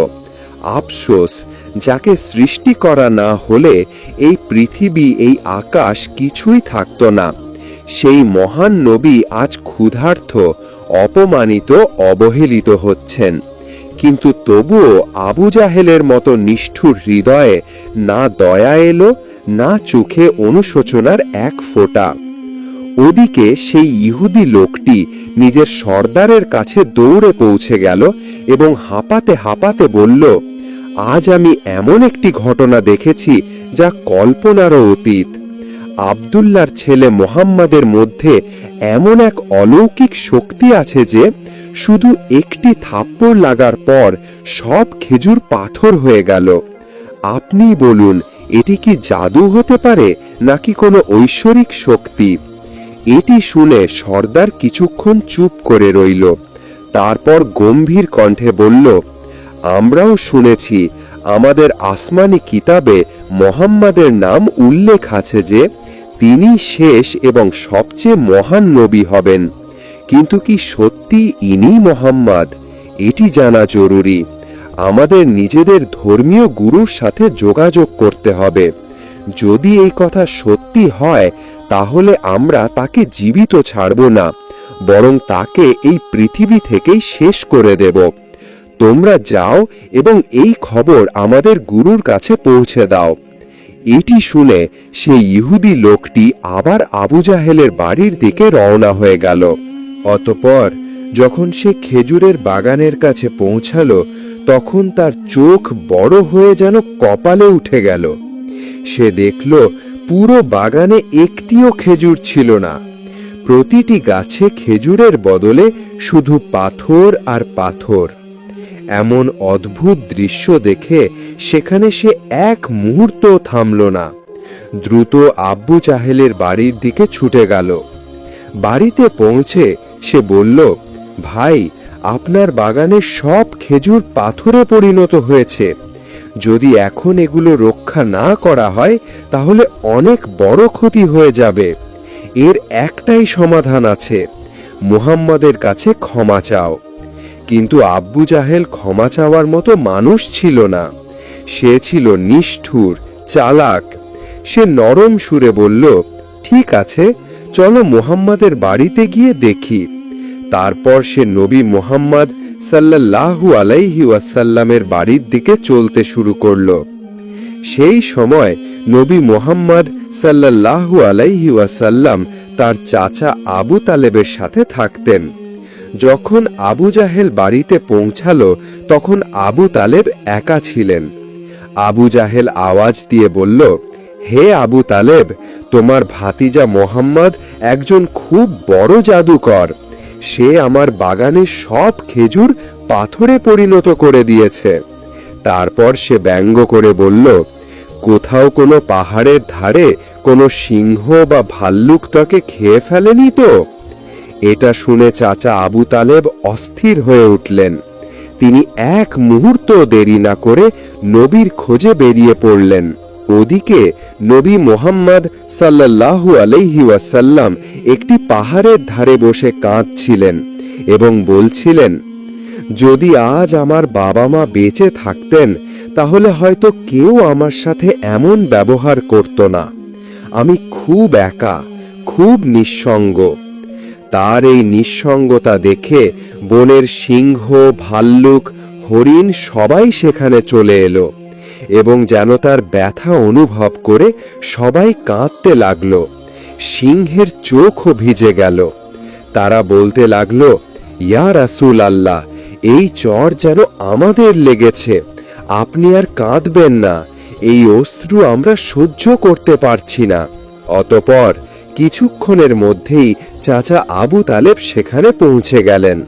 আফসোস, যাকে সৃষ্টি করা না হলে এই পৃথিবী, এই আকাশ কিছুই থাকত না। সেই মহান নবী আজ ক্ষুধার্ত, অপমানিত, অবহেলিত হচ্ছেন। কিন্তু তবুও আবু জাহেলের মতো নিষ্ঠুর হৃদয়ে না দয়া এলো, না চোখে অনুশোচনার এক ফোঁটা। ওদিকে সেই ইহুদি লোকটি নিজের সর্দারের কাছে দৌড়ে পৌঁছে গেল এবং হাঁপাতে হাঁপাতে বলল, আজ আমি এমন একটি ঘটনা দেখেছি যা কল্পনারও অতীত। আব্দুল্লাহর ছেলে মোহাম্মদের মধ্যে এমন এক অলৌকিক শক্তি আছে যে শুধু একটি থাপ্পড় লাগার পর সব খেজুর পাথর হয়ে গেল। আপনি বলুন, এটি কি জাদু হতে পারে নাকি কোনো ঐশ্বরিক শক্তি? এটি শুনে সর্দার কিছুক্ষণ চুপ করে রইল। তারপর গম্ভীর কণ্ঠে বলল, আমরাও শুনেছি আমাদের আসমানি কিতাবে মোহাম্মদের নাম উল্লেখ আছে যে তিনি শেষ এবং সবচেয়ে মহান নবী হবেন। কিন্তু কি সত্যি ইনি মোহাম্মদ? এটি জানা জরুরি। আমাদের নিজেদের ধর্মীয় গুরুর সাথে যোগাযোগ করতে হবে। যদি এই কথা সত্যি হয় তাহলে আমরা তাকে জীবিত ছাড়ব না, বরং তাকে এই পৃথিবী থেকেই শেষ করে দেব। তোমরা যাও এবং এই খবর আমাদের গুরুর কাছে পৌঁছে দাও। এটি শুনে সেই ইহুদি লোকটি আবার আবু জাহেলের বাড়ির দিকে রওনা হয়ে গেল। অতঃপর যখন সে খেজুরের বাগানের কাছে পৌঁছালো তখন তার চোখ বড় হয়ে যেন কপালে উঠে গেল। সে দেখল পুরো বাগানে একটিও খেজুর ছিল না। প্রতিটি গাছে খেজুরের বদলে শুধু পাথর আর পাথর। এমন অদ্ভুত দৃশ্য দেখে সেখানে সে এক মুহূর্ত থামল না। দ্রুত আব্বু জাহেলের বাড়ির দিকে ছুটে গেল। বাড়িতে পৌঁছে সে বলল, ভাই, আপনার বাগানের সব খেজুর পাথরে পরিণত হয়েছে। যদি এখন এগুলো রক্ষা না করা হয় তাহলে অনেক বড় ক্ষতি হয়ে যাবে। এর একটাই সমাধান আছে, মুহাম্মদের কাছে ক্ষমা চাও। কিন্তু আব্বু জাহেল ক্ষমা চাওয়ার মতো মানুষ ছিল না। সে ছিল নিষ্ঠুর, চালাক। সে নরম সুরে বলল, ঠিক আছে, চলো মুহাম্মাদের বাড়িতে গিয়ে দেখি। তারপর সে নবী মুহাম্মদ সাল্লাল্লাহু আলাইহি ওয়াসাল্লামের বাড়ির দিকে চলতে শুরু করল। সেই সময় নবী মুহাম্মদ সাল্লাল্লাহু আলাইহি ওয়াসাল্লাম তার চাচা আবু তালেবের সাথে থাকতেন। যখন আবু জাহেল বাড়িতে পৌঁছালো তখন আবু তালেব একা ছিলেন। আবু জাহেল আওয়াজ দিয়ে বলল, হে আবু তালেব, তোমার ভাতিজা মোহাম্মদ একজন খুব বড় জাদুকর। সে আমার বাগানের সব খেজুর পাথরে পরিণত করে দিয়েছে। তারপর সে ব্যঙ্গ করে বলল, কোথাও কোনো পাহাড়ের ধারে কোনো সিংহ বা ভাল্লুক তাকে খেয়ে ফেলেনি তো? এটা শুনে চাচা আবু তালেব অস্থির হয়ে উঠলেন। তিনি এক মুহূর্ত দেরি না করে নবীর খোঁজে বেরিয়ে পড়লেন। ওদিকে নবী মুহাম্মদ সাল্লাল্লাহু আলাইহি ওয়াসাল্লাম একটি পাহাড়ের ধারে বসে কাঁদছিলেন এবং বলছিলেন, যদি আজ আমার বাবা মা বেঁচে থাকতেন তাহলে হয়তো কেউ আমার সাথে এমন ব্যবহার করত না। আমি খুব একা, খুব নিঃসঙ্গ। তার এই নিঃসঙ্গতা দেখে বনের সিংহ, ভাল্লুক, হরিণ সবাই সেখানে চলে এলো এবং যেন তার ব্যথা অনুভব করে সবাই কাঁদতে লাগলো। সিংহের চোখও ভিজে গেল। তারা বলতে লাগলো, ইয়া রাসূল আল্লাহ, এই চর যেন আমাদের লেগেছে। আপনি আর কাঁদবেন না, এই অশ্রু আমরা সহ্য করতে পারছি না। অতঃপর কিছুক্ষণের মধ্যেই চাচা আবু তালেব সেখানে পৌঁছে গেলেন।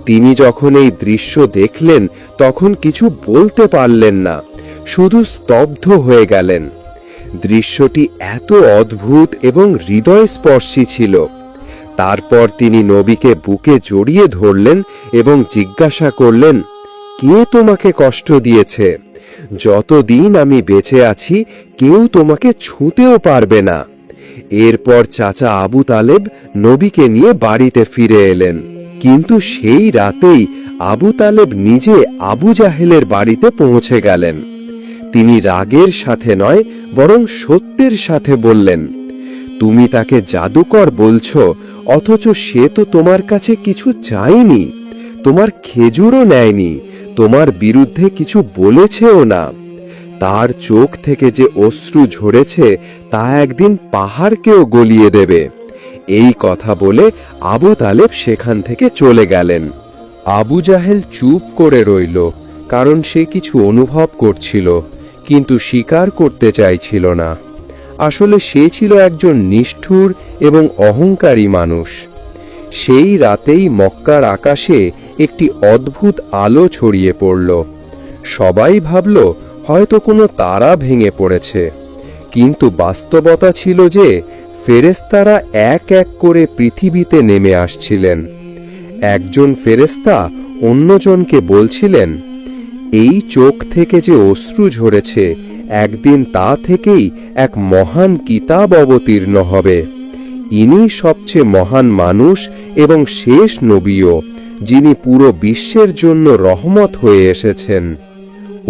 তিনি যখন এই দৃশ্য দেখলেন তখন কিছু বলতে পারলেন না, শুধু স্তব্ধ হয়ে গেলেন। দৃশ্যটি এত অদ্ভুত এবং হৃদয়স্পর্শী ছিল। তারপর তিনি নবীকে বুকে জড়িয়ে ধরলেন এবং জিজ্ঞাসা করলেন, কে তোমাকে কষ্ট দিয়েছে? যতদিন আমি বেঁচে আছি কেউ তোমাকে ছুঁতেও পারবে না। এরপর চাচা আবু তালেব নবীকে নিয়ে বাড়িতে ফিরে এলেন। কিন্তু সেই রাতেই আবু তালেব নিজে আবু জাহেলের বাড়িতে পৌঁছে গেলেন। তিনি রাগের সাথে নয় বরং সত্যের সাথে বললেন, তুমি তাকে জাদুকর বলছো, অথচ সে তো তোমার কাছে কিছু চায়নি, তোমার খেজুরও নেয়নি, তোমার বিরুদ্ধে কিছু বলেছেও না। তার চোখ থেকে যে অশ্রু ঝরেছে তা একদিন পাহাড়কেও গলিয়ে দেবে। এই কথা বলে আবু তালেব সেখান থেকে চলে গেলেন। আবু জাহেল চুপ করে রইল কারণ সে কিছু অনুভব করছিল, কিন্তু স্বীকার করতে চাইছিল না। আসলে সে ছিল একজন নিষ্ঠুর এবং অহংকারী মানুষ। সেই রাতেই মক্কার আকাশে একটি অদ্ভুত আলো ছড়িয়ে পড়ল। সবাই ভাবল হয়তো কোনো তারা ভেঙে পড়েছে, কিন্তু বাস্তবতা ছিল যে ফেরেশতারা এক এক করে পৃথিবীতে নেমে আসছিলেন। একজন ফেরেশতা অন্যজনকে বলছিলেন, এই চোখ থেকে যে অশ্রু ঝরেছে, একদিন তা থেকেই এক মহান কিতাব অবতীর্ণ হবে। ইনি সবচেয়ে মহান মানুষ এবং শেষ নবীও, যিনি পুরো বিশ্বের জন্য রহমত হয়ে এসেছেন।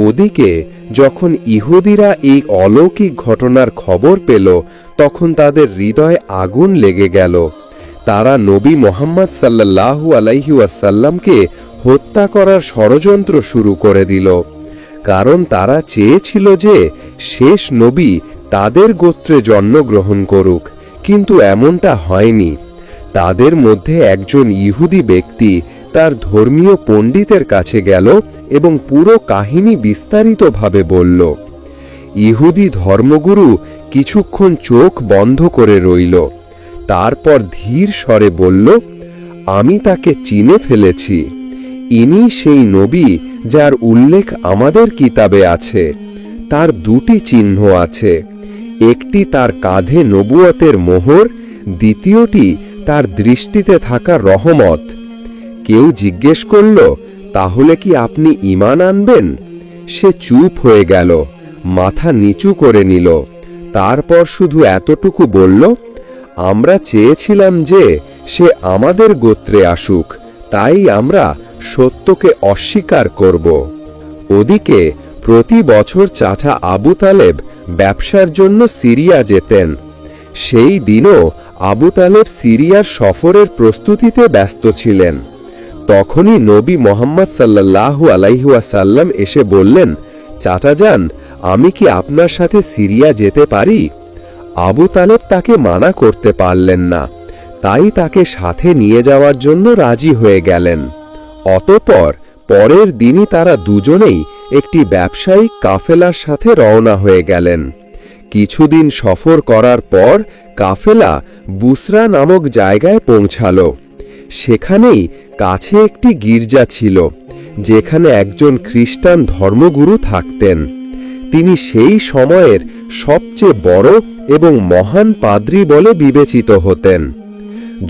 ওদিকে যখন ইহুদিরা এই অলৌকিক ঘটনার খবর পেল, তখন তাদের হৃদয়ে আগুন লেগে গেল। তারা নবী মুহাম্মদ সাল্লাল্লাহু আলাইহি ওয়াসাল্লামকে হত্যা করার ষড়যন্ত্র শুরু করে দিল, কারণ তারা চেয়েছিল যে শেষ নবী তাদের গোত্রে জন্মগ্রহণ করুক, কিন্তু এমনটা হয়নি। তাদের মধ্যে একজন ইহুদি ব্যক্তি তার ধর্মীয় পণ্ডিতের কাছে গেল এবং পুরো কাহিনী বিস্তারিতভাবে বলল। ইহুদি ধর্মগুরু কিছুক্ষণ চোখ বন্ধ করে রইল, তারপর ধীর স্বরে বলল, আমি তাকে চিনে ফেলেছি। ইনি সেই নবী যার উল্লেখ আমাদের কিতাবে আছে। তার দুটি চিহ্ন আছে, একটি তার কাঁধে নবুয়তের মোহর, দ্বিতীয়টি তার দৃষ্টিতে থাকা রহমত। কেউ জিজ্ঞেস করল, তাহলে কি আপনি ঈমান আনবেন? সে চুপ হয়ে গেল, মাথা নিচু করে নিল। তারপর শুধু এতটুকু বলল, আমরা চেয়েছিলাম যে সে আমাদের গোত্রে আসুক, তাই আমরা সত্যকে অস্বীকার করব। ওদিকে প্রতি বছর চাচা আবু তালেব ব্যবসার জন্য সিরিয়া যেতেন। সেই দিনও আবু তালেব সিরিয়ার সফরের প্রস্তুতিতে ব্যস্ত ছিলেন। তখনই নবী মুহাম্মদ সাল্লাল্লাহু আলাইহি ওয়াসাল্লাম এসে বললেন, চাচা যান, আমি কি আপনার সাথে সিরিয়া যেতে পারি? আবু তালেব তাকে মানা করতে পারলেন না, তাই তাকে সাথে নিয়ে যাওয়ার জন্য রাজি হয়ে গেলেন। অতঃপর পরের দিনই তারা দুজনেই একটি ব্যবসায়িক কাফেলার সাথে রওনা হয়ে গেলেন। কিছুদিন সফর করার পর কাফেলা বুসরা নামক জায়গায় পৌঁছাল। সেখানেই কাছে একটি গির্জা ছিল, যেখানে একজন খ্রিস্টান ধর্মগুরু থাকতেন। তিনি সেই সময়ের সবচেয়ে বড় এবং মহান পাদ্রী বলে বিবেচিত হতেন।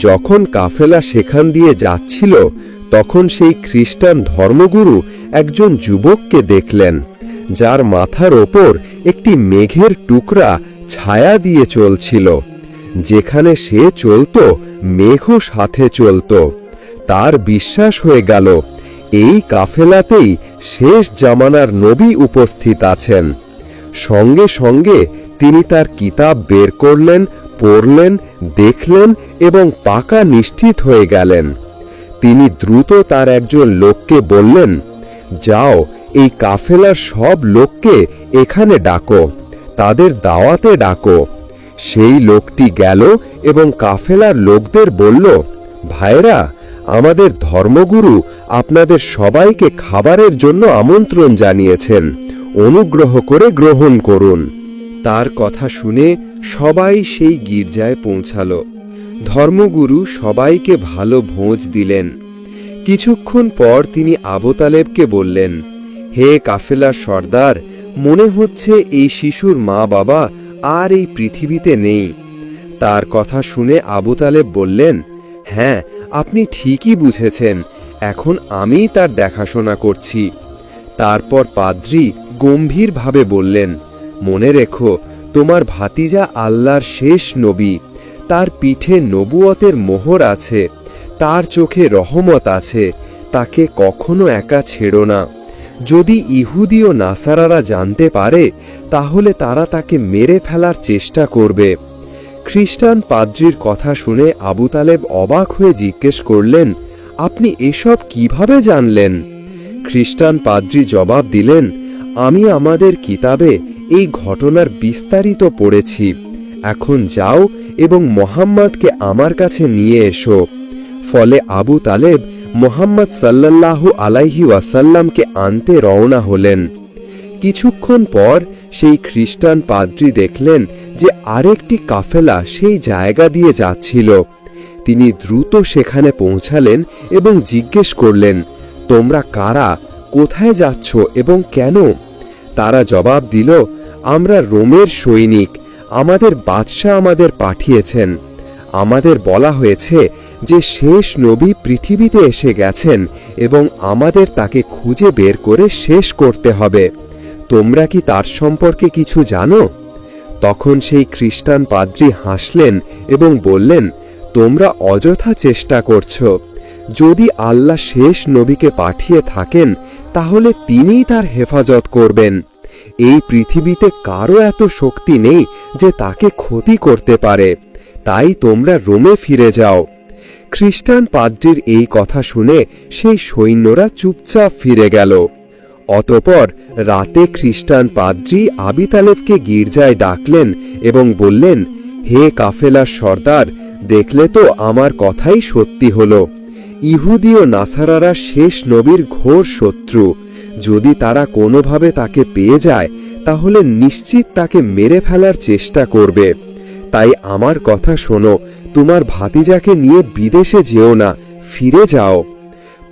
যখন কাফেলা সেখান দিয়ে যাচ্ছিল, তখন সেই খ্রিস্টান ধর্মগুরু একজন যুবককে দেখলেন, যার মাথার ওপর একটি মেঘের টুকরা ছায়া দিয়ে চলছিল। যেখানে সে চলত, মেঘও সাথে চলত। তার বিশ্বাস হয়ে গেল, এই কাফেলাতেই শেষ জামানার নবী উপস্থিত আছেন। সঙ্গে সঙ্গে তিনি তার কিতাব বের করলেন, পড়লেন, দেখলেন এবং পাকা নিশ্চিত হয়ে গেলেন। তিনি দ্রুত তার একজন লোককে বললেন, যাও, এই কাফেলার সব লোককে এখানে ডাকো, তাদের দাওয়াতে ডাকো। সেই লোকটি গেল এবং কাফেলার লোকদের বলল, ভাইরা, আমাদের ধর্মগুরু আপনাদের সবাইকে খাবারের জন্য আমন্ত্রণ জানিয়েছেন, অনুগ্রহ করে গ্রহণ করুন। তার কথা শুনে সবাই সেই গির্জায় পৌঁছাল। ধর্মগুরু সবাইকে ভালো ভোজ দিলেন। কিছুক্ষণ পর তিনি আবু তালেবকে বললেন, হে কাফেলার সর্দার, মনে হচ্ছে এই শিশুর মা বাবা আর এই পৃথিবীতে নেই। তার কথা শুনে আবু তালেব বললেন, হ্যাঁ, আপনি ঠিকই বুঝেছেন, এখন আমিই তার দেখাশোনা করছি। তারপর পাদ্রী গম্ভীরভাবে বললেন, মনে রেখো, তোমার ভাতিজা আল্লাহর শেষ নবী। তার পিঠে নবুয়তের মোহর আছে, তার চোখে রহমত আছে, তাকে কখনো একা ছেড়ো না। যদি ইহুদি ও নাসারারা জানতে পারে, তাহলে তারা তাকে মেরে ফেলার চেষ্টা করবে। খ্রিস্টান পাদ্রীর কথা শুনে আবু তালেব অবাক হয়ে জিজ্ঞেস করলেন, আপনি এসব কিভাবে জানলেন? খ্রিস্টান পাদ্রী জবাব দিলেন, আমি আমাদের কিতাবে এই ঘটনার বিস্তারিত পড়েছি। এখন যাও এবং মুহাম্মদকে আমার কাছে নিয়ে এসো। ফলে আবু তালেব মুহাম্মদ সাল্লাল্লাহু আলাইহি ওয়াসাল্লামকে আনতে রওনা হলেন। কিছুক্ষণ পর সেই খ্রিস্টান পাদ্রী দেখলেন যে আরেকটি কাফেলা সেই জায়গা দিয়ে যাচ্ছিল। তিনি দ্রুত সেখানে পৌঁছালেন এবং জিজ্ঞেস করলেন, তোমরা কারা, কোথায় যাচ্ছ এবং কেন? তারা জবাব দিল, আমরা রোমের সৈনিক, আমাদের বাদশাহ আমাদের পাঠিয়েছেন। আমাদের বলা হয়েছে যে শেষ নবী পৃথিবীতে এসে গেছেন এবং আমাদের তাকে খুঁজে বের করে শেষ করতে হবে। তোমরা কি তার সম্পর্কে কিছু জানো? তখন সেই খ্রিস্টান পাদ্রী হাসলেন এবং বললেন, তোমরা অযথা চেষ্টা করছো। যদি আল্লাহ শেষ নবীকে পাঠিয়ে থাকেন তাহলে তিনিই তার হেফাজত করবেন। এই পৃথিবীতে কারো এত শক্তি নেই যে তাকে ক্ষতি করতে পারে, তাই তোমরা রোমে ফিরে যাও। খ্রিস্টান পাদ্রীর এই কথা শুনে সেই সৈন্যরা চুপচাপ ফিরে গেল। অতঃপর রাতে খ্রিস্টান পাদ্রী আবি তালেবকে গির্জায় ডাকলেন এবং বললেন, হে কাফেলার সর্দার, দেখলে তো আমার কথাই সত্যি হলো। ইহুদি ও নাসারারা শেষ নবীর ঘোর শত্রু। যদি তারা কোনোভাবে তাকে পেয়ে যায় তাহলে নিশ্চিত তাকে মেরে ফেলার চেষ্টা করবে। তাই আমার কথা শোনো, তোমার ভাতিজাকে নিয়ে বিদেশে যেও না, ফিরে যাও।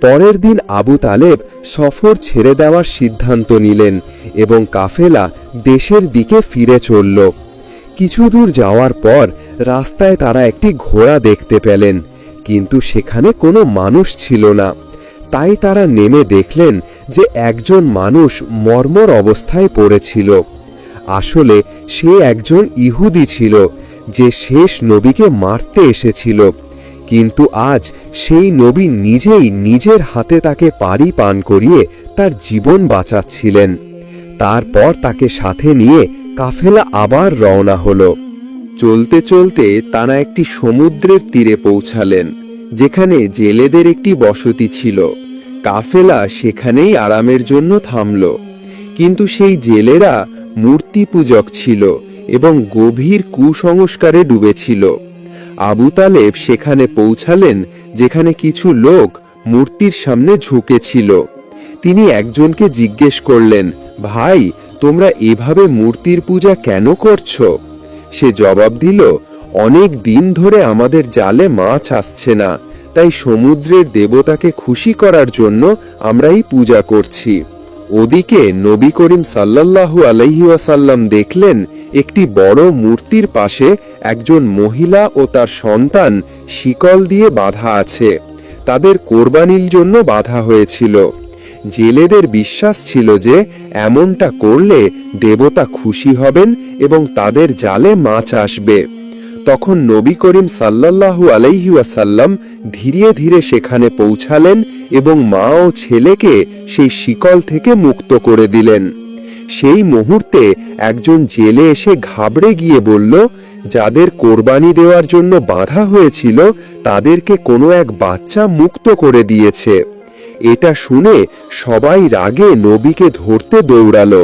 পরের দিন আবু তালেব সফর ছেড়ে দেওয়ার সিদ্ধান্ত নিলেন এবং কাফেলা দেশের দিকে ফিরে চলল। কিছু দূর যাওয়ার পর রাস্তায় তারা একটি ঘোড়া দেখতে পেলেন, কিন্তু সেখানে কোনো মানুষ ছিল না। তাই তারা নেমে দেখলেন যে একজন মানুষ মর্মর অবস্থায় পড়েছিল। আসলে সে একজন ইহুদি ছিল যে শেষ নবীকে মারতে এসেছিল, কিন্তু আজ সেই নবী নিজেই নিজের হাতে তাকে পানি পান করিয়ে তার জীবন বাঁচাচ্ছিলেন। তারপর তাকে সাথে নিয়ে কাফেলা আবার রওনা হলো। চলতে চলতে তারা একটি সমুদ্রের তীরে পৌঁছালেন, যেখানে জেলেদের একটি বসতি ছিল। কাফেলা সেখানেই আরামের জন্য থামল, কিন্তু সেই জেলেরা মূর্তি পূজক ছিল এবং গভীর কুসংস্কারে ডুবেছিল। আবু তালেব সেখানে পৌঁছালেন যেখানে কিছু লোক মূর্তির সামনে ঝুঁকেছিল। তিনি একজনকে জিজ্ঞেস করলেন, ভাই, তোমরা এভাবে মূর্তির পূজা কেন করছো? সে জবাব দিল, অনেক দিন ধরে আমাদের জালে মাছ আসছে না, তাই সমুদ্রের দেবতাকে খুশি করার জন্য আমরা এই পূজা করছি। ওদিকে নবী করিম সাল্লাল্লাহু আলাইহি ওয়াসাল্লাম দেখলেন একটি বড় মূর্তির পাশে একজন মহিলা ও তার সন্তান শিকল দিয়ে বাঁধা আছে। তাদের কোরবানির জন্য বাঁধা হয়েছিল। জেলেদের বিশ্বাস ছিল যে এমনটা করলে দেবতা খুশি হবেন এবং তাদের জালে মাছ আসবে। তখন নবী করিম সাল্লাল্লাহু আলাইহি ওয়াসাল্লাম ধীরে ধীরে সেখানে পৌঁছালেন এবং মা ও ছেলেকে সেই শিকল থেকে মুক্ত করে দিলেন। সেই মুহূর্তে একজন জেলে এসে ঘাবড়ে গিয়ে বলল, যাদের কোরবানি দেওয়ার জন্য বাঁধা হয়েছিল তাদেরকে কোনো এক বাচ্চা মুক্ত করে দিয়েছে। এটা শুনে সবাই রাগে নবীকে ধরতে দৌড়ালো।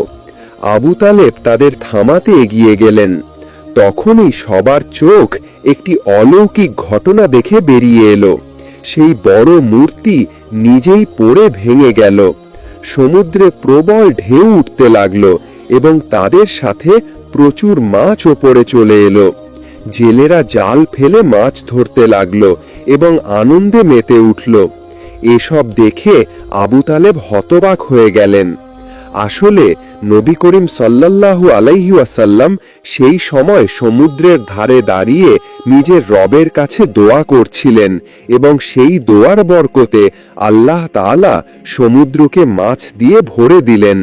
আবু তালেব তাদের থামাতে এগিয়ে গেলেন। তখনই সবার চোখ একটি অলৌকিক ঘটনা দেখে বেরিয়ে এলো। সেই বড় মূর্তি নিজেই পড়ে ভেঙে গেল। সমুদ্রে প্রবল ঢেউ উঠতে লাগলো এবং তাদের সাথে প্রচুর মাছ ওপরে চলে এলো। জেলেরা জাল ফেলে মাছ ধরতে লাগলো এবং আনন্দে মেতে উঠল। এসব দেখে আবু তালেব হতবাক হয়ে গেলেন। আসলে নবী করিম সাল্লাল্লাহু আলাইহি ওয়াসাল্লাম সেই সময় সমুদ্রের ধারে দাঁড়িয়ে নিজের রবের কাছে দোয়া করছিলেন এবং সেই দোয়ার বরকতে আল্লাহ তাআলা সমুদ্রকে মাছ দিয়ে ভরে দিলেন।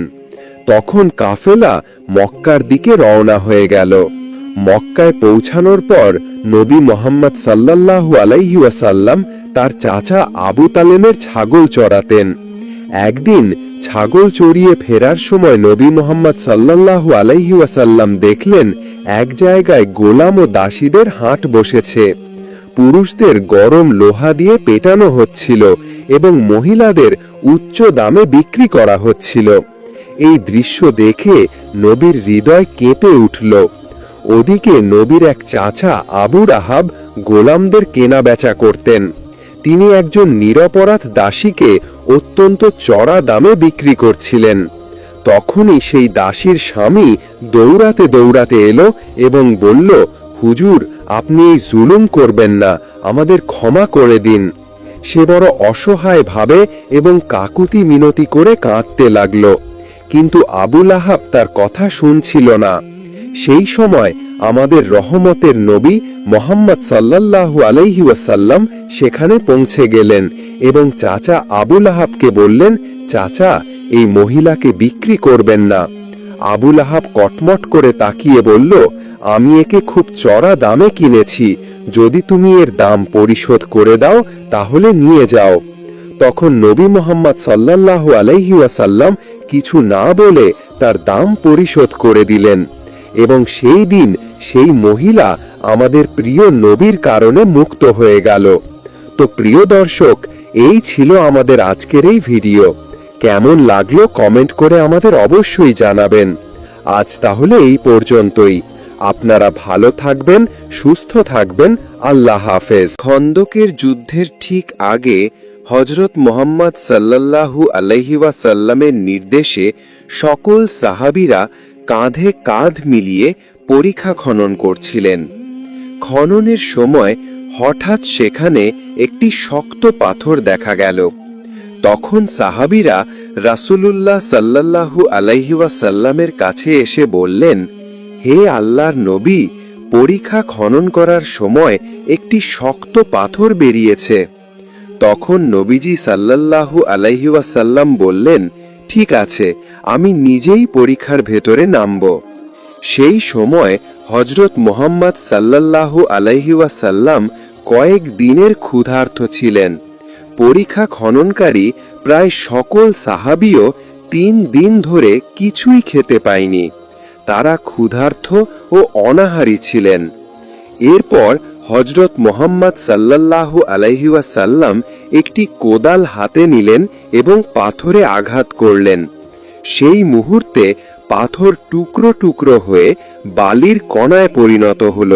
তখন কাফেলা মক্কার দিকে রওনা হয়ে গেল। মক্কায় পৌঁছানোর পর নবী মুহাম্মদ সাল্লাল্লাহু আলাইহি ওয়াসাল্লাম তার চাচা আবু তালেমের ছাগল চড়াতেন। একদিন ছাগল চড়িয়ে ফেরার সময় নবী মুহাম্মদ সাল্লাল্লাহু আলাইহি ওয়াসাল্লাম দেখলেন এক জায়গায় গোলাম ও দাসীদের হাট বসেছে। পুরুষদের গরম লোহা দিয়ে পেটানো হচ্ছিল এবং মহিলাদের উচ্চ দামে বিক্রি করা হচ্ছিল। এই দৃশ্য দেখে নবীর হৃদয় কেঁপে উঠল। ওদিকে নবীর এক চাচা আবু রাহাব গোলামদের কেনা বেচা করতেন। তিনি একজন নিরপরাধ দাসীকে অত্যন্ত চড়া দামে বিক্রি করছিলেন। তখনই সেই দাসীর স্বামী দৌড়াতে দৌড়াতে এলো এবং বলল, হুজুর, আপনি এই জুলুম করবেন না, আমাদের ক্ষমা করে দিন। সে বড় অসহায় ভাবে এবং কাকুতি মিনতি করে কাঁদতে লাগল, কিন্তু আবুল আহাব তার কথা শুনছিল না। সেই সময় আমাদের রহমতের নবী মুহাম্মদ সাল্লাল্লাহু আলাইহি ওয়াসাল্লাম সেখানে পৌঁছে গেলেন এবং চাচা আবুল আহাবকে বললেন, চাচা, এই মহিলাকে বিক্রি করবেন না। আবুল আহাব কটমট করে তাকিয়ে বলল, আমি একে খুব চড়া দামে কিনেছি, যদি তুমি এর দাম পরিশোধ করে দাও তাহলে নিয়ে যাও। তখন নবী মুহাম্মদ সাল্লাল্লাহু আলাইহি ওয়াসাল্লাম কিছু না বলে তার দাম পরিশোধ করে দিলেন এবং সেই দিন সেই মহিলা আমাদের প্রিয় নবীর কারণে মুক্ত হয়ে গেল। তো প্রিয় দর্শক, এই ছিল আমাদের আজকের এই ভিডিও। কেমন লাগলো কমেন্ট করে আমাদের অবশ্যই জানাবেন। আজ তাহলে এই পর্যন্তই। আপনারা ভালো থাকবেন, সুস্থ থাকবেন। আল্লাহ হাফেজ। খন্দকের যুদ্ধের ঠিক আগে হযরত মুহাম্মদ সাল্লাল্লাহু আলাইহি ওয়াসাল্লামের নির্দেশে সকল সাহাবীরা কাঁধে কাঁধ মিলিয়ে পরিখা খনন করছিলেন। খননের সময় হঠাৎ সেখানে একটি শক্ত পাথর দেখা গেল। তখন সাহাবীরা রাসূলুল্লাহ সাল্লাল্লাহু আলাইহি ওয়াসাল্লামের কাছে এসে বললেন, হে আল্লাহর নবী, পরিখা খনন করার সময় একটি শক্ত পাথর বেরিয়েছে। তখন নবীজি সাল্লাল্লাহু আলাইহি ওয়াসাল্লাম বললেন, ঠিক আছে, আমি নিজেই পরিখার ভেতরে নামব। সেই সময় হযরত মুহাম্মদ সাল্লাল্লাহু আলাইহি ওয়াসাল্লাম কয়েক দিনের ক্ষুধার্ত ছিলেন। পরিখা খননকারী প্রায় সকল সাহাবীও 3 দিন ধরে কিছুই খেতে পায়নি। তারা ক্ষুধার্ত ও অনাহারী ছিলেন। এরপর হযরত মুহাম্মদ সাল্লাল্লাহু আলাইহি ওয়াসাল্লাম একটি কোদাল হাতে নিলেন এবং পাথরে আঘাত করলেন। সেই মুহূর্তে পাথর টুকরো টুকরো হয়ে বালির কণায় পরিণত হল।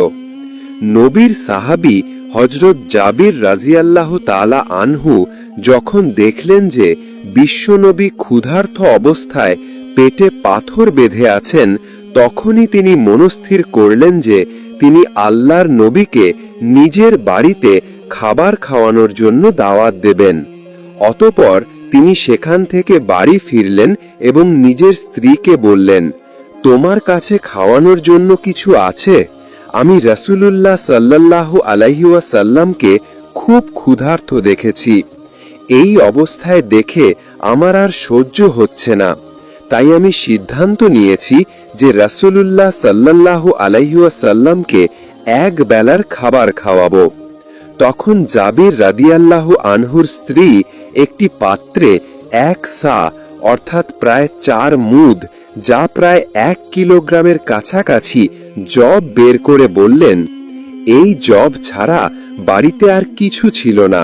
নবীর সাহাবী হযরত জাবির রাদিয়াল্লাহু তাআলা আনহু যখন দেখলেন যে বিশ্বনবী ক্ষুধার্ত অবস্থায় পেটে পাথর বেঁধে আছেন, তখনই তিনি মনস্থির করলেন যে তিনি আল্লাহর নবীকে নিজের বাড়িতে খাবার খাওয়ানোর জন্য দাওয়াত দেবেন। অতঃপর তিনি সেখান থেকে বাড়ি ফিরলেন এবং নিজের স্ত্রীকে বললেন, তোমার কাছে খাওয়ানোর জন্য কিছু আছে? আমি রাসূলুল্লাহ সাল্লাল্লাহু আলাইহি ওয়াসাল্লামকে খুব ক্ষুধার্ত দেখেছি। এই অবস্থায় দেখে আমার আর সহ্য হচ্ছে না। তাই আমি সিদ্ধান্ত নিয়েছি যে রাসূলুল্লাহ সাল্লাল্লাহু আলাইহি ওয়াসাল্লামকে এক বেলার খাবার খাওয়াবো। তখন জাবির রাদিয়াল্লাহু আনহুর স্ত্রী একটি পাত্রে 1 সা অর্থাৎ প্রায় 4 মুদ, যা প্রায় 1 কিলোগ্রামের কাছাকাছি জব বের করে বললেন, এই জব ছাড়া বাড়িতে আর কিছু ছিল না।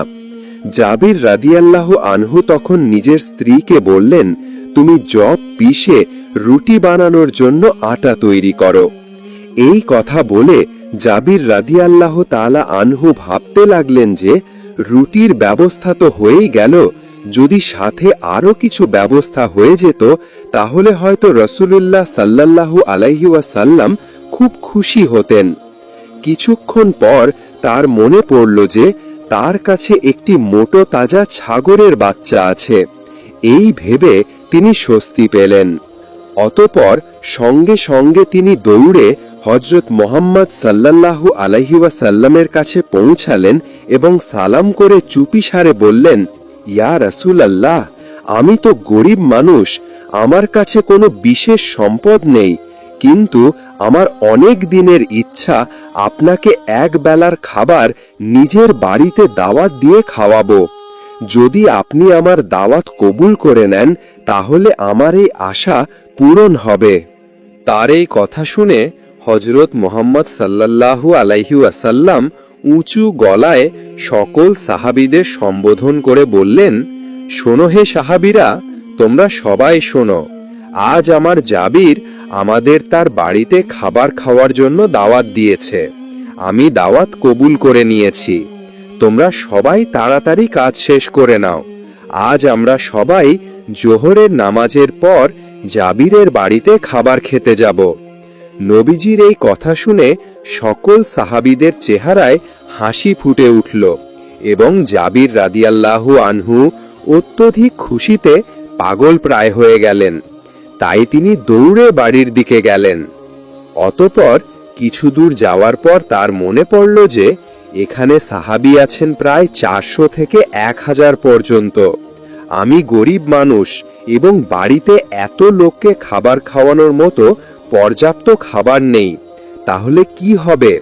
জাবির রাদিয়াল্লাহু আনহু তখন নিজের স্ত্রীকে বললেন, তুমি জব পিষে রুটি বানানোর জন্য আটা তৈরি করো। এই কথা বলে জাবির রাদিয়াল্লাহু তাআলা আনহু ভাবতে লাগলেন যে রুটির ব্যবস্থা তো হয়েই গেল, যদি সাথে আরো কিছু ব্যবস্থা হয়ে যেত তাহলে হয়তো রাসূলুল্লাহ সাল্লাল্লাহু আলাইহি ওয়াসাল্লাম খুব খুশি হতেন। কিছুক্ষণ পর তার মনে পড়ল যে তার কাছে একটি মোটো তাজা ছাগলের বাচ্চা আছে। এই ভেবে তিনি স্বস্তি পেলেন। অতঃপর সঙ্গে সঙ্গে তিনি দৌড়ে হযরত মুহাম্মদ সাল্লাল্লাহু আলাইহি ওয়াসাল্লামের কাছে পৌঁছালেন এবং সালাম করে চুপিসারে বললেন, ইয়া রাসূলুল্লাহ, আমি তো গরিব মানুষ, আমার কাছে কোনো বিশেষ সম্পদ নেই, কিন্তু আমার অনেক দিনের ইচ্ছা আপনাকে এক বেলার খাবার নিজের বাড়িতে দাওয়াত দিয়ে খাওয়াবো। যদি আপনি আমার দাওয়াত কবুল করে নেন তাহলে আমার এই আশা পূরণ হবে। তার এই কথা শুনে হযরত মুহাম্মদ সাল্লাল্লাহু আলাইহি ওয়াসাল্লাম উঁচু গলায় সকল সাহাবীদের সম্বোধন করে বললেন, শোনো হে সাহাবীরা, তোমরা সবাই শোনো। আজ আমার জাবির আমাদের তার বাড়িতে খাবার খাওয়ার জন্য দাওয়াত দিয়েছে। আমি দাওয়াত কবুল করে নিয়েছি। তোমরা সবাই তাড়াতাড়ি কাজ শেষ করে নাও। আজ আমরা সবাই জোহরের নামাজের পর জাবিরের বাড়িতে খাবার খেতে যাব। নবীজির এই কথা শুনে সকল সাহাবীদের চেহারায় হাসি ফুটে উঠল এবং জাবির রাদিয়াল্লাহু আনহু অত্যধিক খুশিতে পাগল প্রায় হয়ে গেলেন। তাই তিনি দৌড়ে বাড়ির দিকে গেলেন। অতঃপর কিছু দূর যাওয়ার পর তার মনে পড়ল যে এখানে সাহাবী আছেন প্রায় 400 থেকে 1000 পর্যন্ত। আমি গরিব মানুষ এবং বাড়িতে এত লোককে খাবার খাওয়ানোর মতো পর্যাপ্ত খাবার নেই, তাহলে কি হবে?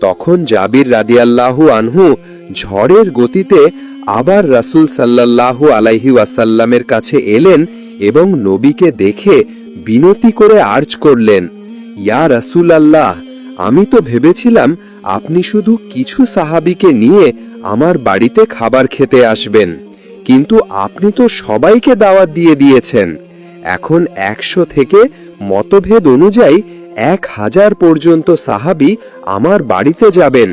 তখন জাবির রাদিয়াল্লাহু আনহু ঝড়ের গতিতে আবার রাসূল সাল্লাল্লাহু আলাইহি ওয়াসাল্লামের কাছে এলেন এবং নবীকে দেখে বিনতি করে আর্জ করলেন, ইয়া রাসূলুল্লাহ, আমি তো ভেবেছিলাম আপনি শুধু কিছু সাহাবীকে নিয়ে আমার বাড়িতে খাবার খেতে আসবেন, কিন্তু আপনি তো সবাইকে দাওয়াত দিয়ে দিয়েছেন। এখন 100 থেকে মতভেদ অনুযায়ী 1000 পর্যন্ত সাহাবী আমার বাড়িতে যাবেন।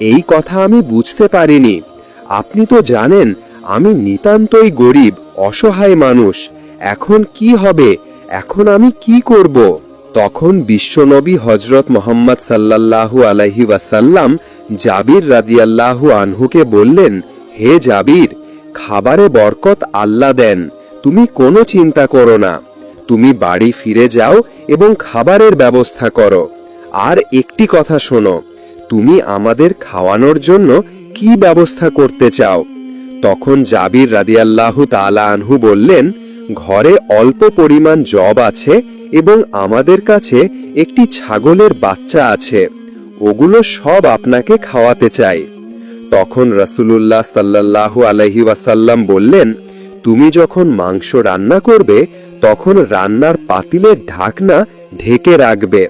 এই কথা আমি বুঝতে পারিনি। আপনি তো জানেন আমি নিতান্তই গরিব অসহায় মানুষ। এখন কি হবে? এখন আমি কি করব? তখন বিশ্বনবী হযরত মুহাম্মদ সাল্লাল্লাহু আলাইহি ওয়াসাল্লাম জাবির রাদিয়াল্লাহু আনহুকে বললেন, হে জাবির, খাবারে বরকত আল্লাহ দেন, তুমি কোনো চিন্তা করো না। তুমি বাড়ি ফিরে যাও এবং খাবারের ব্যবস্থা করো। আর একটি কথা শোনো, তুমি আমাদের খাওয়ানোর জন্য কি ব্যবস্থা করতে চাও? তখন জাবির রাদিয়াল্লাহু তাআলা আনহু বললেন, ঘরে অল্প পরিমাণ জব আছে এবং আমাদের কাছে একটি ছাগলের বাচ্চা আছে, ওগুলো সব আপনাকে খাওয়াতে চাই। তখন রাসূলুল্লাহ সাল্লাল্লাহু আলাইহি ওয়াসাল্লাম বললেন, তুমি যখন মাংস রান্না করবে তখন রান্নার পাতিলের ঢাকনা ঢেকে রাখবে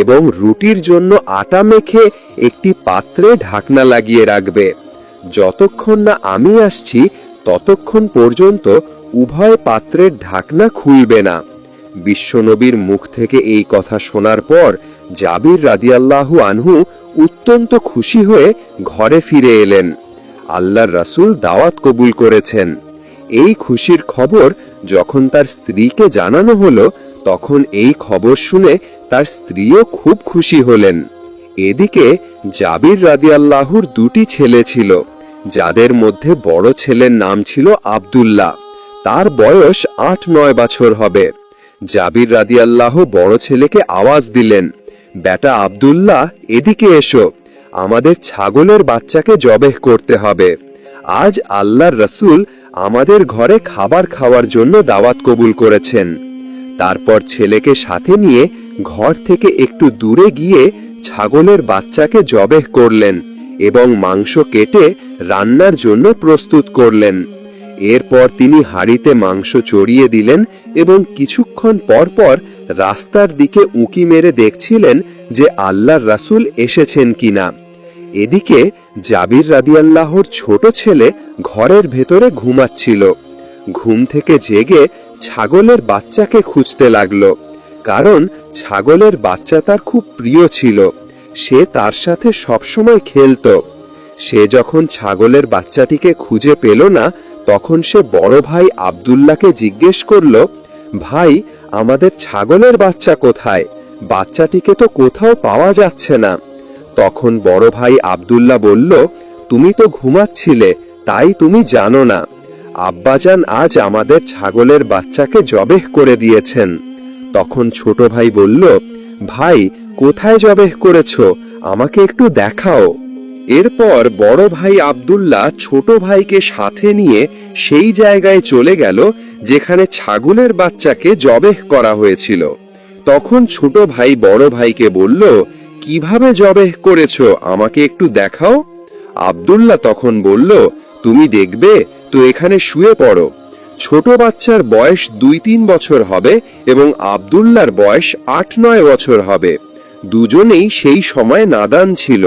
এবং রুটির জন্য আটা মেখে একটি পাত্রে ঢাকনা লাগিয়ে রাখবে। যতক্ষণ না আমি আসছি ততক্ষণ পর্যন্ত উভয় পাত্রের ঢাকনা খুলবে না। বিশ্বনবীর মুখ থেকে এই কথা শোনার পর জাবির রাদিয়াল্লাহু আনহু অত্যন্ত খুশি হয়ে ঘরে ফিরে এলেন। আল্লাহর রাসূল দাওয়াত কবুল করেছেন। এই খুশির খবর যখন তার স্ত্রীকে জানানো হলো, তখন এই খবর শুনে তার স্ত্রীও খুব খুশি হলেন। এদিকে জাবির রাদিয়াল্লাহুর দুটি ছেলে ছিল, যাদের মধ্যে বড় ছেলের নাম ছিল আব্দুল্লাহ। তার বয়স 8-9 বছর হবে। জাবির রাদিয়াল্লাহু বড় ছেলেকে আওয়াজ দিলেন, বেটা আব্দুল্লাহ, এদিকে এসো, আমাদের ছাগলের বাচ্চাকে জবেহ করতে হবে। আজ আল্লাহর রাসূল আমাদের ঘরে খাবার খাওয়ার জন্য দাওয়াত কবুল করেছেন। তারপর ছেলেকে সাথে নিয়ে ঘর থেকে একটু দূরে গিয়ে ছাগলের বাচ্চাকে জবেহ করলেন এবং মাংস কেটে রান্নার জন্য প্রস্তুত করলেন। এরপর তিনি হাঁড়িতে মাংস চড়িয়ে দিলেন এবং কিছুক্ষণ পর পর রাস্তার দিকে উঁকি মেরে দেখছিলেন যে আল্লাহর রাসূল এসেছেন কিনা। এদিকে জাবির রাদিয়াল্লাহুর ছোট ছেলে ঘরের ভেতরে ঘুমাচ্ছিল। ঘুম থেকে জেগে ছাগলের বাচ্চাকে খুঁজতে লাগলো, কারণ ছাগলের বাচ্চা তার খুব প্রিয় ছিল। সে তার সাথে সবসময় খেলতো। সে যখন ছাগলের বাচ্চাটিকে খুঁজে পেল না, তখন সে বড় ভাই আব্দুল্লাহকে জিজ্ঞেস করল, ভাই, আমাদের ছাগলের বাচ্চা কোথায়? বাচ্চাটিকে তো কোথাও পাওয়া যাচ্ছে না। তখন বড় ভাই আব্দুল্লাহ বলল, তুমি তো ঘুমাচ্ছিলে, তাই তুমি জানো না। আব্বাজান আজ আমাদের ছাগলের বাচ্চাকে জবেহ করে দিয়েছেন। তখন ছোট ভাই বলল, ভাই, কোথায় জবেহ করেছো? আমাকে একটু দেখাও। এরপর বড় ভাই আব্দুল্লাহ ছোট ভাইকে সাথে নিয়ে সেই জায়গায় চলে গেল যেখানে ছাগলের বাচ্চাকে জবেহ করা হয়েছিল। তখন ছোট ভাই বড় ভাইকে বলল, কিভাবে জবেহ করেছো আমাকে একটু দেখাও। আব্দুল্লাহ তখন বলল, তুমি দেখবে তো এখানে শুয়ে পড়ো। ছোট বাচ্চার বয়স 2-3 বছর হবে এবং আব্দুল্লাহর বয়স 8-9 বছর হবে। দুজনেই সেই সময় নাদান ছিল।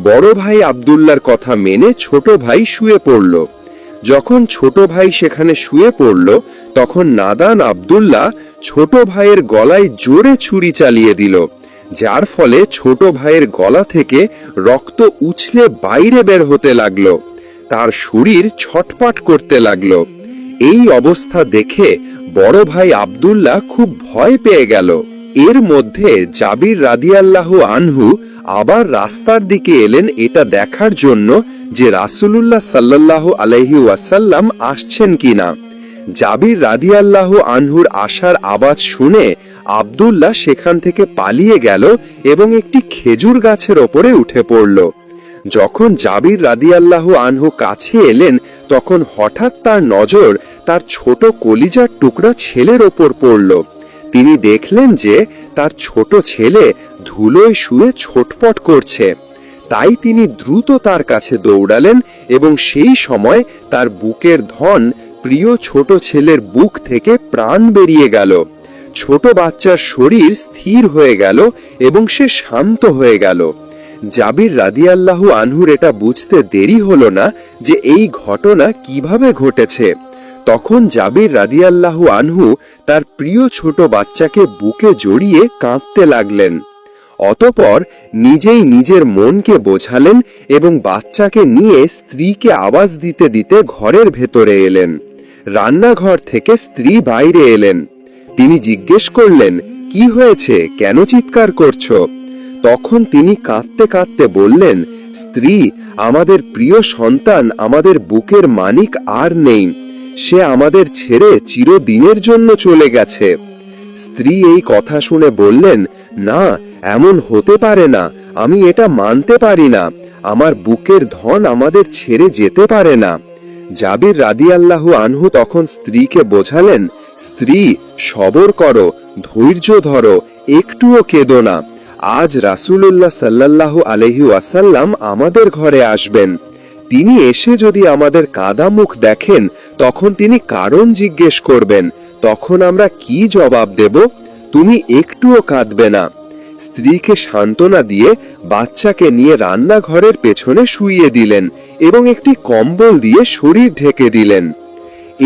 বড় ভাই আব্দুল্লাহর কথা মেনে ছোট ভাই শুয়ে পড়ল। যখন ছোট ভাই সেখানে শুয়ে পড়ল, তখন নাদান আব্দুল্লাহ ছোট ভাইয়ের গলায় জোরে ছুরি চালিয়ে দিল, যার ফলে ছোট ভাইয়ের গলা থেকে রক্ত উছলে বাইরে বের হতে লাগলো। তার শরীর ছটপট করতে লাগলো। এই অবস্থা দেখে বড় ভাই আব্দুল্লাহ খুব ভয় পেয়ে গেল। এর মধ্যে জাবির রাদিয়াল্লাহু আনহু আবার রাস্তার দিকে এলেন এটা দেখার জন্য যে রাসূলুল্লাহ সাল্লাল্লাহু আলাইহি ওয়াসাল্লাম আসছেন কিনা। জাবির রাদিয়াল্লাহু আনহুর আসার আওয়াজ শুনে আব্দুল্লাহ সেখান থেকে পালিয়ে গেল এবং একটি খেজুর গাছের ওপরে উঠে পড়ল। যখন জাবির রাদিয়াল্লাহু আনহু কাছে এলেন তখন হঠাৎ তার নজর তার ছোট কলিজার টুকরা ছেলের ওপর পড়ল। তিনি দেখলেন যে তার ছোট ছেলে ধুলোয় শুয়ে ছটপট করছে। তাই তিনি দ্রুত তার কাছে দৌড়ালেন এবং সেই সময় তার বুকের ধন প্রিয় ছোট ছেলের বুক থেকে প্রাণ বেরিয়ে গেল। ছোট বাচ্চার শরীর স্থির হয়ে গেল এবং সে শান্ত হয়ে গেল। জাবির রাদিয়াল্লাহু আনহুর এটা বুঝতে দেরি হলো না যে এই ঘটনা কিভাবে ঘটেছে। তখন জাবির রাদিয়াল্লাহু আনহু তার প্রিয় ছোট বাচ্চাকে বুকে জড়িয়ে কাঁদতে লাগলেন। অতঃপর নিজেই নিজের মনকে বোঝালেন এবং বাচ্চাকে নিয়ে স্ত্রীকে আওয়াজ দিতে দিতে ঘরের ভেতরে এলেন। রান্নাঘর থেকে স্ত্রী বাইরে এলেন। তিনি জিজ্ঞেস করলেন, কি হয়েছে, কেন চিৎকার করছো? তখন তিনি কাঁদতে কাঁদতে বললেন, স্ত্রী, আমাদের প্রিয় সন্তান, আমাদের বুকের মানিক আর নেই। সে আমাদের ছেড়ে চিরদিনের জন্য চলে গেছে। স্ত্রী এই কথা শুনে বললেন, না, এমন হতে পারে না, আমি এটা মানতে পারি না। আমার বুকের ধন আমাদের ছেড়ে যেতে পারে না। জাবির রাদিয়াল্লাহু আনহু তখন স্ত্রীকে বোঝালেন, স্ত্রী, সবর করো, ধৈর্য ধরো, একটুও কেঁদো না। আজ রাসূলুল্লাহ সাল্লাল্লাহু আলাইহি ওয়াসাল্লাম আমাদের ঘরে আসবেন। তিনি এসে যদি আমাদের কাঁদা মুখ দেখেন তখন তিনি কারণ জিজ্ঞেস করবেন। তখন আমরা কি জবাব দেব? তুমি একটুও কাঁদবে না। স্ত্রীকে সান্ত্বনা দিয়ে বাচ্চাকে নিয়ে রান্নাঘরের পেছনে শুইয়ে দিলেন এবং একটি কম্বল দিয়ে শরীর ঢেকে দিলেন।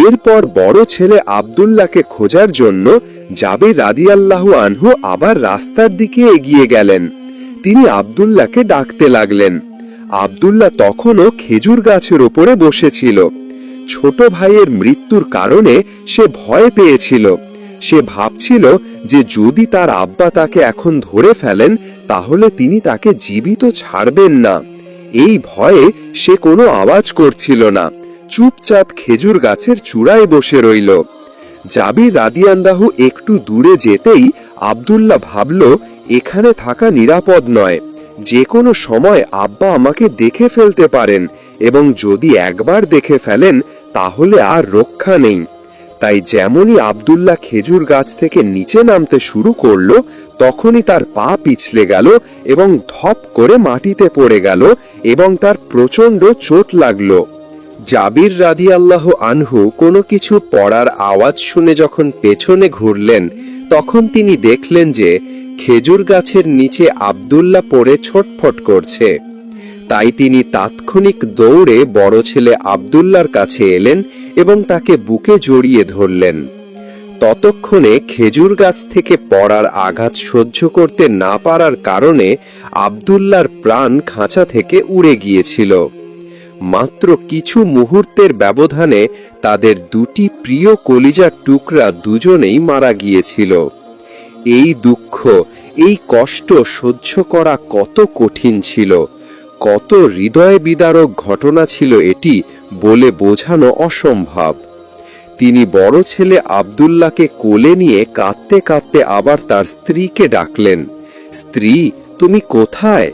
এরপর বড় ছেলে আব্দুল্লাহকে খোঁজার জন্য জাবির রাদিয়াল্লাহু আনহু আবার রাস্তার দিকে এগিয়ে গেলেন। তিনি আব্দুল্লাহকে ডাকতে লাগলেন। আব্দুল্লাহ তখনও খেজুর গাছের উপরে বসেছিল। ছোট ভাইয়ের মৃত্যুর কারণে সে ভয় পেয়েছিল। সে ভাবছিল যে যদি তার আব্বা তাকে এখন ধরে ফেলেন তাহলে তিনি তাকে জীবিত ছাড়বেন না। এই ভয়ে সে কোনো আওয়াজ করছিল না, চুপচাপ খেজুর গাছের চূড়ায় বসে রইল। জাবির রাদিয়াল্লাহু একটু দূরে যেতেই আব্দুল্লাহ ভাবল, এখানে থাকা নিরাপদ নয়। যে কোনো সময় আব্বা আমাকে দেখে ফেলতে পারেন এবং যদি একবার দেখে ফেলেন তাহলে আর রক্ষা নেই। তাই যেমনই আব্দুল্লাহ খেজুর গাছ থেকে নিচে নামতে শুরু করলো তখনই তার পা পিছলে গেল এবং ধপ করে মাটিতে পড়ে গেল এবং তার প্রচন্ড চোট লাগলো। জাবির রাদিয়াল্লাহু আনহু কোনো কিছু পড়ার আওয়াজ শুনে যখন পেছনে ঘুরলেন তখন তিনি দেখলেন যে খেজুর গাছের নিচে আব্দুল্লাহ পড়ে ছটফট করছে। তাই তিনি তাৎক্ষণিক দৌড়ে বড় ছেলে আব্দুল্লাহর কাছে এলেন এবং তাকে বুকে জড়িয়ে ধরলেন। ততক্ষণে খেজুর গাছ থেকে পড়ার আঘাত সহ্য করতে না পারার কারণে আব্দুল্লাহর প্রাণ খাঁচা থেকে উড়ে গিয়েছিল। মাত্র কিছু মুহূর্তের ব্যবধানে তাদের দুটি প্রিয় কলিজার টুকরা দুজনেই মারা গিয়েছিল। এই দুঃখ, এই কষ্ট সহ্য করা কত কঠিন ছিল, কত হৃদয় বিদারক ঘটনা ছিল এটি বলে বোঝানো অসম্ভব। তিনি বড় ছেলে আব্দুল্লাহকে কোলে নিয়ে কাঁদতে কাঁদতে আবার তার স্ত্রীকে ডাকলেন, স্ত্রী, তুমি কোথায়?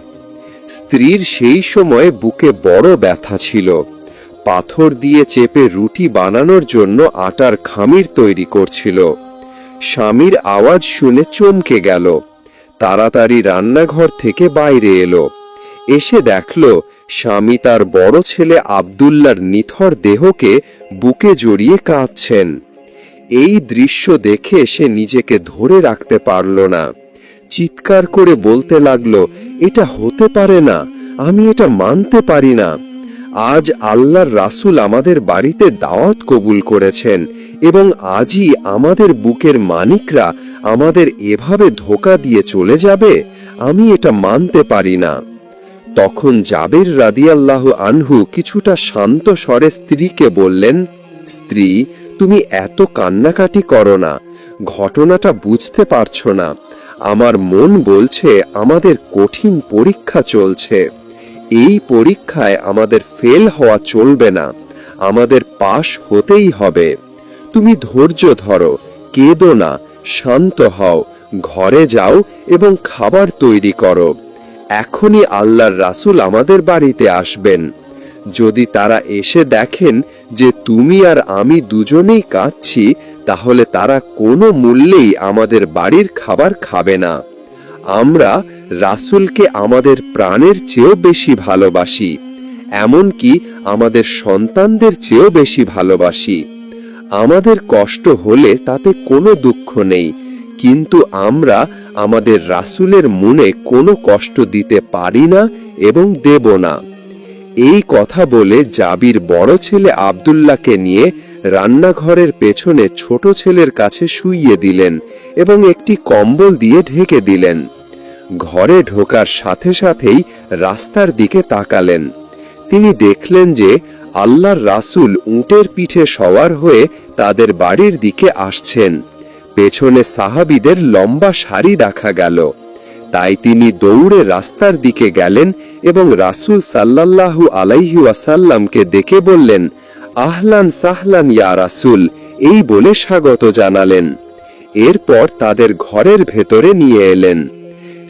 স্ত্রীর সেই সময় বুকে বড় ব্যথা ছিল। পাথর দিয়ে চেপে রুটি বানানোর জন্য আটার খামির তৈরি করছিল। স্বামীর আওয়াজ শুনে চমকে গেল। তাড়াতাড়ি রান্নাঘর থেকে বাইরে এলো। এসে দেখল স্বামী তার বড় ছেলে আব্দুল্লাহর নিথর দেহকে বুকে জড়িয়ে কাঁদছেন। এই দৃশ্য দেখে সে নিজেকে ধরে রাখতে পারল না। চিৎকার করে বলতে লাগলো, এটা হতে পারে না, আমি এটা মানতে পারি না। আজ আল্লাহর রাসূল আমাদের বাড়িতে দাওয়াত কবুল করেছেন এবং আজই আমাদের বুকের মানিকরা আমাদের এভাবে ধোঁকা দিয়ে চলে যাবে? আমি এটা মানতে পারি না। তখন জাবির রাদিয়াল্লাহু আনহু কিছুটা শান্ত স্বরে স্ত্রীকে বললেন, স্ত্রী, তুমি এত কান্নাকাটি করো না, ঘটনাটা বুঝতে পারছো না। আমার মন বলছে আমাদের কঠিন পরীক্ষা চলছে। এই পরীক্ষায় আমাদের ফেল হওয়া চলবে না, আমাদের পাশ হতেই হবে। তুমি ধৈর্য ধরো, কেঁদো না, শান্ত হও, ঘরে যাও এবং খাবার তৈরি করো। এখনই আল্লাহর রাসূল আমাদের বাড়িতে আসবেন। যদি তারা এসে দেখেন যে তুমি আর আমি দুজনেই কাঁদছি, তাহলে তারা কোনো মূল্যেই আমাদের বাড়ির খাবার খাবে না। আমরা রাসূলকে আমাদের প্রাণের চেয়েও বেশি ভালোবাসি, এমনকি আমাদের সন্তানদের চেয়েও বেশি ভালোবাসি। আমাদের কষ্ট হলে তাতে কোনো দুঃখ নেই, কিন্তু আমরা আমাদের রাসূলের মনে কোনো কষ্ট দিতে পারি না এবং দেব না। এই কথা বলে জাবির বড় ছেলে আব্দুল্লাহকে নিয়ে রান্নাঘরের পেছনে ছোট ছেলের কাছে শুইয়ে দিলেন এবং একটি কম্বল দিয়ে ঢেকে দিলেন। ঘরে ঢোকার সাথে সাথেই রাস্তার দিকে তাকালেন। তিনি দেখলেন যে আল্লাহর রাসূল উটের পিঠে সওয়ার হয়ে তাদের বাড়ির দিকে আসছেন। পেছনে সাহাবীদের লম্বা সারি দেখা গেল। তাই তিনি দৌড়ে রাস্তার দিকে গেলেন এবং রাসূল সাল্লাল্লাহু আলাইহি ওয়াসাল্লামকে ডেকে বললেন, আহলান সাহলান ইয়া রাসূল, এই বলে স্বাগত জানালেন। এরপর তাদের ঘরের ভেতরে নিয়ে এলেন।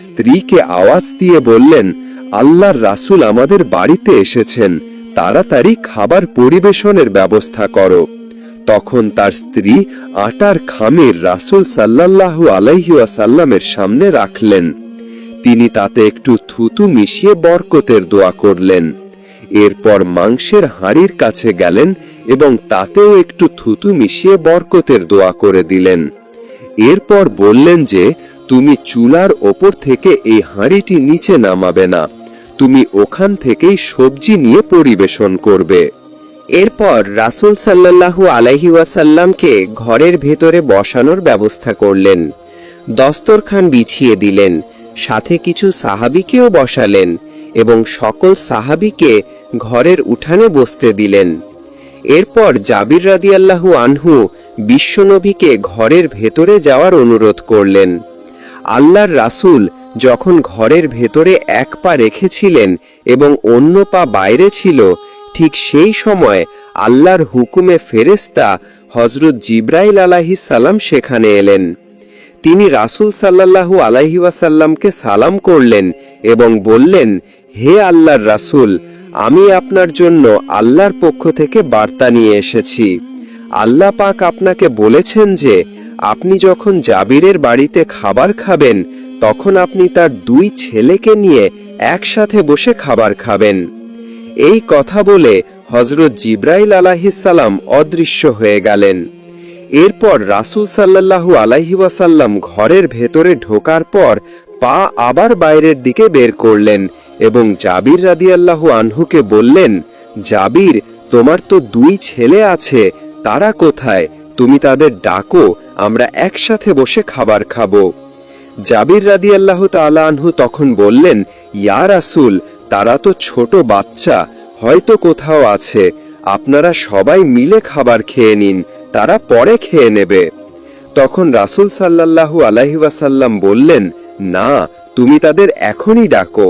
স্ত্রীকে আওয়াজ দিয়ে বললেন, আল্লাহর রাসূল আমাদের বাড়িতে এসেছেন, তাড়াতাড়ি খাবার পরিবেশনের ব্যবস্থা করো। তখন তার স্ত্রী আটার খামির রাসূল সাল্লাল্লাহু আলাইহি ওয়াসাল্লামের সামনে রাখলেন। তিনি তাতে একটু থুতু মিশিয়ে বরকতের দোয়া করলেন। এরপর মাংসের হাঁড়ির কাছে গেলেন এবং তাতেও একটু থুতু মিশিয়ে বরকতের দোয়া করে দিলেন। এরপর বললেন যে, তুমি চুলার ওপর থেকে এই হাঁড়িটি নিচে নামাবে না, তুমি ওখান থেকেই সবজি নিয়ে পরিবেশন করবে। এরপর রাসূল সাল্লাল্লাহু আলাইহি ওয়াসাল্লামকে ঘরের ভেতরে বসানোর ব্যবস্থা করলেন। দস্তরখান বিছিয়ে দিলেন, সাথে কিছু সাহাবীকেও বসালেন এবং সকল সাহাবীকে ঘরের উঠানে বসতে দিলেন। এরপর জাবির রাদিয়াল্লাহু আনহু বিশ্বনবীকে ঘরের ভেতরে যাওয়ার অনুরোধ করলেন। আল্লাহর রাসূল যখন ঘরের ভেতরে এক পা রেখেছিলেন এবং অন্য পা বাইরে ছিল, ঠিক সেই সময় আল্লাহর হুকুমে ফেরেশতা হযরত জিবরাইল আলাইহিস সালাম সেখানে এলেন। তিনি রাসূল সাল্লাল্লাহু আলাইহি ওয়াসাল্লামকে সালাম করলেন এবং বললেন, হে আল্লাহর রাসূল, আমি আপনার জন্য আল্লাহর পক্ষ থেকে বার্তা নিয়ে এসেছি। আল্লাহ পাক আপনাকে বলেছেন যে আপনি যখন জাবিরের বাড়িতে খাবার খাবেন, তখন আপনি তার দুই ছেলেকে নিয়ে একসাথে বসে খাবার খাবেন। এই কথা বলে হযরত জিবরাইল আলাইহিস সালাম অদৃশ্য হয়ে গেলেন। এরপর রাসূল সাল্লাল্লাহু আলাইহি ওয়াসাল্লাম ঘরের ভেতরে ঢোকার পর পা আবার বাইরের দিকে বের করলেন এবং জাবির রাদিয়াল্লাহু আনহুকে বললেন, জাবির, তোমার তো দুই ছেলে আছে, তারা কোথায়? তুমি তাদের ডাকো, আমরা একসাথে বসে খাবার খাবো। জাবির রাদিয়াল্লাহু তাআলা আনহু তখন বললেন, ইয়া রাসূল, তারা তো ছোট বাচ্চা, হয়তো কোথাও আছে, আপনারা সবাই মিলে খাবার খেয়ে নিন, তারা পরে খেয়ে নেবে। তখন রাসূল সাল্লাল্লাহু আলাইহি ওয়াসাল্লাম বললেন, না, তুমি তাদের এখনই ডাকো।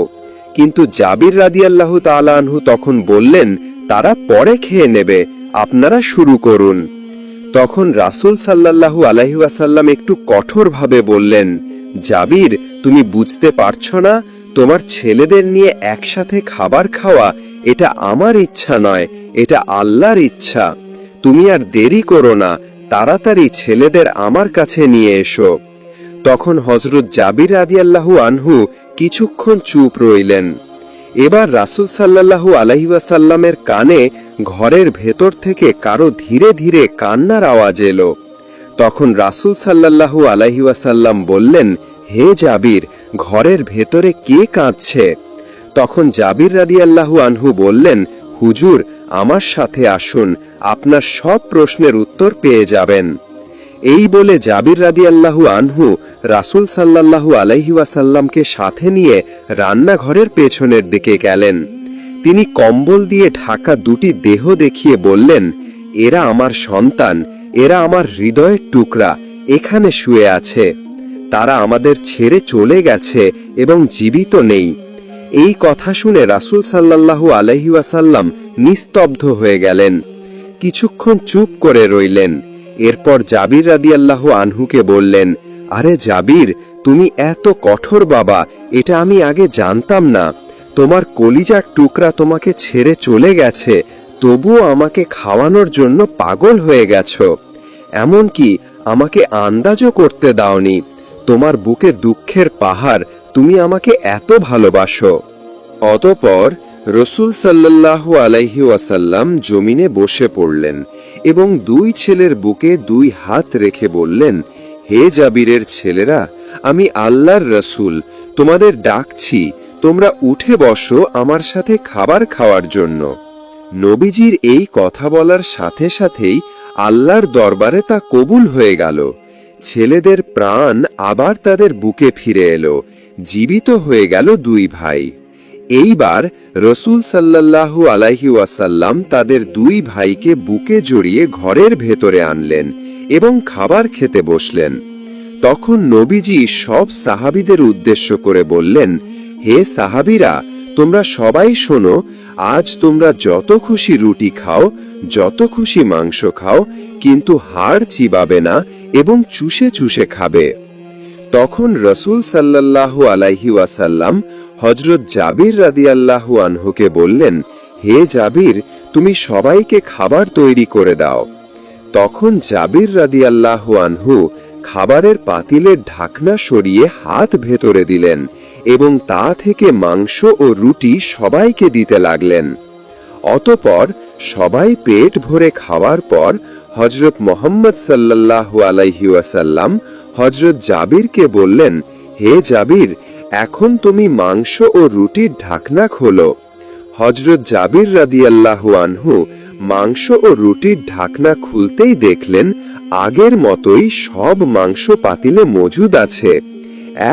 কিন্তু জাবির রাদিয়াল্লাহু তাআলা আনহু তখন বললেন, তারা পরে খেয়ে নেবে, আপনারা শুরু করুন। তখন রাসূল সাল্লাল্লাহু আলাইহি ওয়াসাল্লাম একটু কঠোরভাবে বললেন, জাবির, তুমি বুঝতে পারছো না? তোমার ছেলেদের নিয়ে একসাথে খাবার খাওয়া এটা আমার ইচ্ছা নয়, এটা আল্লাহর ইচ্ছা। তুমি আর দেরি করো না, তাড়াতাড়ি ছেলেদের আমার কাছে নিয়ে এসো। তখন হযরত জাবির রাদিয়াল্লাহু আনহু কিছুক্ষণ চুপ রইলেন। এবার রাসূল সাল্লাল্লাহু আলাইহি ওয়াসাল্লামের কানে ঘরের ভেতর থেকে কারো ধীরে ধীরে কান্নার আওয়াজ এলো। তখন রাসূল সাল্লাল্লাহু আলাইহি ওয়াসাল্লাম বললেন, হে জাবির, ঘরের ভেতরে কে কাঁদছে? তখন জাবির রাদিয়াল্লাহু আনহু বললেন, হুজুর, আমার সাথে আসুন, আপনার সব প্রশ্নের উত্তর পেয়ে যাবেন। এই বলে জাবির রাদিয়াল্লাহু আনহু রাসূল সাল্লাল্লাহু আলাইহি ওয়াসাল্লামকে সাথে নিয়ে রান্নাঘরের পেছনের দিকে গেলেন। তিনি কম্বল দিয়ে ঢাকা দুটি দেহ দেখিয়ে বললেন, এরা আমার সন্তান, এরা আমার হৃদয়ের টুকরা, এখানে শুয়ে আছে। তারা আমাদের ছেড়ে চলে গেছে এবং জীবিত নেই। এই কথা শুনে রাসূল সাল্লাল্লাহু আলাইহি ওয়াসাল্লাম নিস্তব্ধ হয়ে গেলেন। কিছুক্ষণ চুপ করে রইলেন। এরপর জাবির রাদিয়াল্লাহু আনহুকে বললেন, আরে জাবির, তুমি এত কঠোর বাবা, এটা আমি আগে জানতাম না। তোমার কলিজার টুকরা তোমাকে ছেড়ে চলে গেছে, তবুও আমাকে খাওয়ানোর জন্য পাগল হয়ে গেছো। এমনকি আমাকে আন্দাজও করতে দাওনি। তোমার বুকে দুঃখের পাহাড়, তুমি আমাকে এত ভালোবাসো। অতঃপর রসুল সাল্লাল্লাহু আলাইহি ওয়াসাল্লাম জমিনে বসে পড়লেন এবং দুই ছেলের বুকে দুই হাত রেখে বললেন, হে জাবিরের ছেলেরা, আমি আল্লাহর রসুল, তোমাদের ডাকছি, তোমরা উঠে বসো আমার সাথে খাবার খাওয়ার জন্য। নবীজির এই কথা বলার সাথে সাথেই আল্লাহর দরবারে তা কবুল হয়ে গেল। ছেলেদের প্রাণ আবার তাদের বুকে ফিরে এলো, জীবিত হয়ে গেল দুই ভাই। এইবার রসুল সাল্লাল্লাহু আলাইহি ওয়াসাল্লাম তাদের দুই ভাইকে বুকে জড়িয়ে ঘরের ভেতরে আনলেন এবং খাবার খেতে বসলেন। তখন নবীজি সব সাহাবীদের উদ্দেশ্য করে বললেন, হে সাহাবীরা, তোমরা সবাই শোনো, আজ তোমরা যত খুশি রুটি খাও, যত খুশি মাংস খাও, কিন্তু হাড় চিবাবে না এবং চুষে চুষে খাবে। তখন রসুল সাল্লাল্লাহু আলাইহি ওয়াসাল্লাম হযরত জাবির রাদিয়াল্লাহু আনহুকে বললেন, হে জাবির, তুমি সবাইকে খাবার তৈরি করে দাও। তখন জাবির রাদিয়াল্লাহু আনহু খাবারের পাতিলের ঢাকনা সরিয়ে হাত ভেতরে দিলেন এবং তা থেকে মাংস ও রুটি সবাইকে দিতে লাগলেন। অতঃপর সবাই পেট ভরে খাওয়ার পর হযরত মুহাম্মদ সাল্লাল্লাহু আলাইহি ওয়াসাল্লাম হযরত জাবিরকে বললেন, হে জাবির, এখন তুমি মাংস ও রুটির ঢাকনা খোলো। হযরত জাবির রাদিয়াল্লাহু আনহু মাংস ও রুটির ঢাকনা খুলতেই দেখলেন আগের মতোই সব মাংস পাতিলে মজুদ আছে,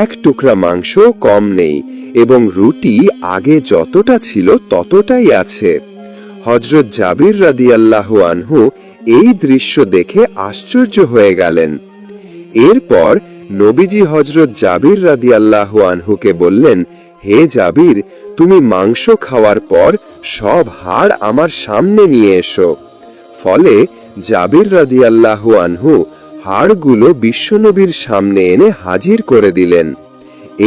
এক টুকরা মাংস কম নেই এবং রুটি আগে যতটা ছিল ততটাই আছে। হযরত জাবির রাদিয়াল্লাহু আনহু এই দৃশ্য দেখে আশ্চর্য হয়ে গেলেন। এরপর নবীজি হযরত জাবির রাদিয়াল্লাহু আনহুকে বললেন, হে জাবির, তুমি মাংস খাওয়ার পর সব হাড় আমার সামনে নিয়ে এসো। ফলে জাবির রাদিয়াল্লাহু আনহু হাড়গুলো বিশ্বনবীর সামনে এনে হাজির করে দিলেন।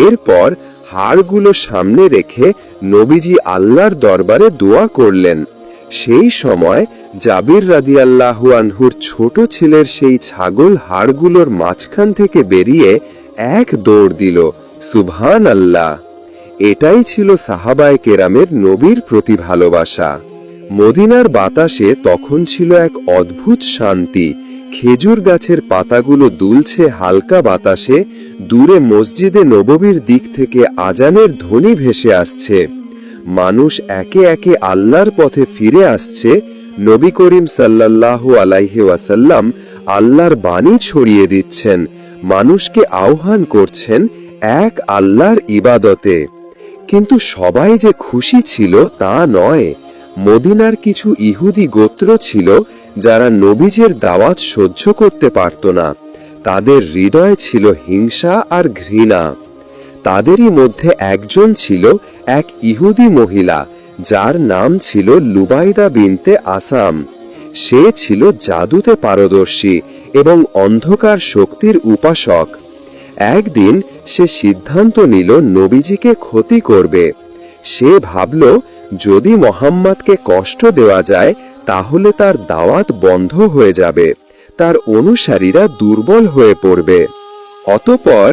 এরপর হাড়গুলো সামনে রেখে নবীজি আল্লাহর দরবারে দোয়া করলেন। সেই সময় জাবির রাদিয়াল্লাহু আনহুর ছোট ছেলের সেই ছাগল হাড়গুলোর মাঝখান থেকে বেরিয়ে এক দৌড় দিল। সুবহানাল্লাহ! এটাই ছিল সাহাবায়ে কেরামের নবীর প্রতি ভালোবাসা। মদিনার বাতাসে তখন ছিল এক অদ্ভুত শান্তি। খেজুর গাছের পাতাগুলো দুলছে হালকা বাতাসে, দূরে মসজিদে নববীর দিক থেকে আজানের ধ্বনি ভেসে আসছে। মানুষ একে একে আল্লাহর পথে ফিরে আসছে। নবী করিম সাল্লাল্লাহু আলাইহি ওয়াসাল্লাম আল্লাহর বাণী ছড়িয়ে দিচ্ছেন, মানুষকে আহ্বান করছেন এক আল্লাহর ইবাদতে। কিন্তু সবাই যে খুশি ছিল তা নয়। মদিনার কিছু ইহুদি গোত্র ছিল যারা নবীজের দাওয়াত সহ্য করতে পারত না। তাদের হৃদয়ে ছিল হিংসা আর ঘৃণা। তাদেরই মধ্যে একজন ছিল এক ইহুদি মহিলা, যার নাম ছিল লুবাইদা বিনতে আসাম। সে ছিল জাদুতে পারদর্শী এবং অন্ধকার শক্তির উপাসক। একদিন সে সিদ্ধান্ত নিল নবীজিকে ক্ষতি করবে। সে ভাবল, যদি মুহাম্মদকে কষ্ট দেওয়া যায় তাহলে তার দাওয়াত বন্ধ হয়ে যাবে, তার অনুসারীরা দুর্বল হয়ে পড়বে। অতঃপর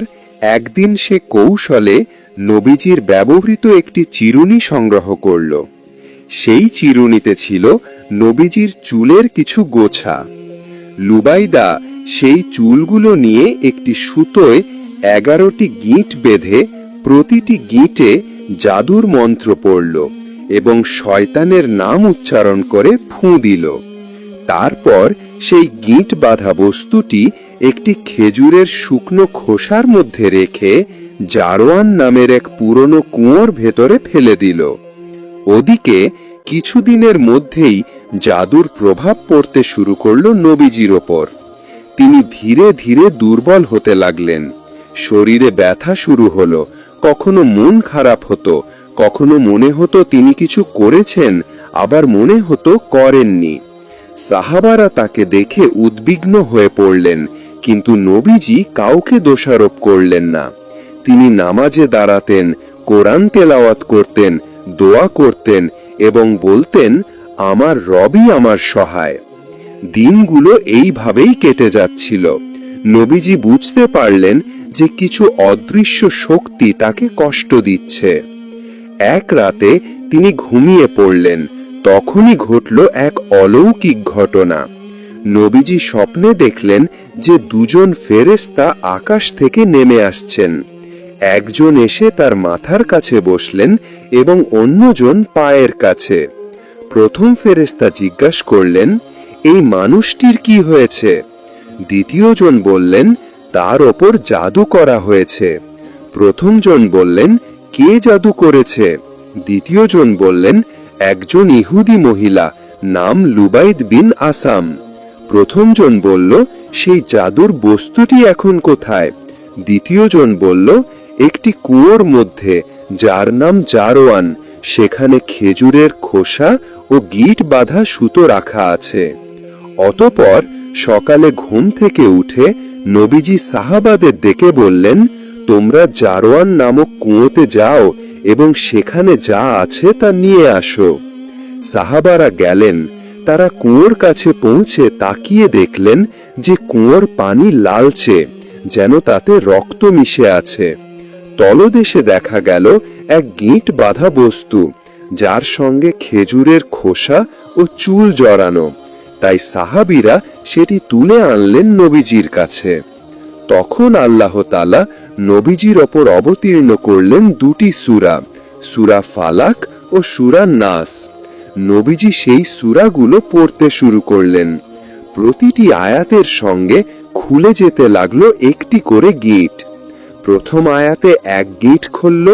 একদিন সে কৌশলে নবীজির ব্যবহৃত একটি চিরুনি সংগ্রহ করল। সেই চিরুনিতে ছিল নবীজির চুলের কিছু গোছা। লুবাইদা সেই চুলগুলো নিয়ে একটি সুতোয় 11টি গিঁট বেঁধে প্রতিটি গিঁটে জাদুর মন্ত্র পড়ল এবং শয়তানের নাম উচ্চারণ করে ফুঁ দিল। তারপর সেই গিঁট বাঁধা বস্তুটি একটি খেজুরের শুকনো খোসার মধ্যে রেখে জারোয়ান নামের এক পুরনো কুয়োর ভেতরে ফেলে দিল। ওদিকে কিছুদিনের মধ্যেই জাদুর প্রভাব পড়তে শুরু করল নবীজির ওপর। তিনি ধীরে ধীরে দুর্বল হতে লাগলেন। শরীরে ব্যথা শুরু হলো, কখনো মন খারাপ হতো, কখনো মনে হতো তিনি কিছু করেছেন, আবার মনে হতো করেননি। সাহাবারা তাকে দেখে উদ্বিগ্ন হয়ে পড়লেন, কিন্তু নবীজি কাউকে দোষারোপ করলেন না। তিনি নামাজে দাঁড়াতেন, কোরআন তেলাওয়াত করতেন, দোয়া করতেন এবং বলতেন, আমার রবই আমার সহায়। দিনগুলো এইভাবেই কেটে যাচ্ছিল। নবীজি বুঝতে পারলেন যে কিছু অদৃশ্য শক্তি তাকে কষ্ট দিচ্ছে। এক রাতে তিনি ঘুমিয়ে পড়লেন। তখনই ঘটল এক অলৌকিক ঘটনা। নবীজি স্বপ্নে দেখলেন যে দুজন ফেরেশতা আকাশ থেকে নেমে আসছেন। একজন এসে তার মাথার কাছে বসলেন এবং অন্যজন পায়ের কাছে। প্রথম ফেরেশতা জিজ্ঞাসা করলেন, এই মানুষটির কি হয়েছে? দ্বিতীয়জন বললেন, তার ওপর জাদু করা হয়েছে। প্রথমজন বললেন, কে জাদু করেছে? দ্বিতীয়জন বললেন, একজন ইহুদি মহিলা, নাম লুবাইদ বিন আসাম। প্রথমজন বলল, সেই জাদুর বস্তুটি এখন কোথায়? দ্বিতীয়জন বলল, একটি কুয়োর মধ্যে, যার নাম জারোয়ান, সেখানে খেজুরের খোসা ও গিট বাঁধা সুতো রাখা আছে। অতঃপর সকালে ঘুম থেকে উঠে নবীজি সাহাবাদের ডেকে বললেন, তোমরা জারোয়ান নামক কুয়োতে যাও এবং সেখানে যা আছে তা নিয়ে আসো। সাহাবারা গেলেন। তারা কুয়োর কাছে পৌঁছে তাকিয়ে দেখলেন যে কুয়োর পানি লালচে, যেন তাতে রক্ত মিশে আছে। তলদেশে দেখা গেল এক গিঁট বাঁধা বস্তু, যার সঙ্গে খেজুরের খোসা ও চুল জড়ানো। তাই সাহাবীরা সেটি তুলে আনলেন নবীজির কাছে। তখন আল্লাহ তাআলা নবীজির ওপর অবতীর্ণ করলেন দুটি সূরা, সূরা ফালাক ও সূরা নাস। নবীজি সেই সূরাগুলো পড়তে শুরু করলেন। প্রতিটি আয়াতের সঙ্গে খুলে যেতে লাগলো একটি করে গিট। প্রথম আয়াতে এক গিট খুলল,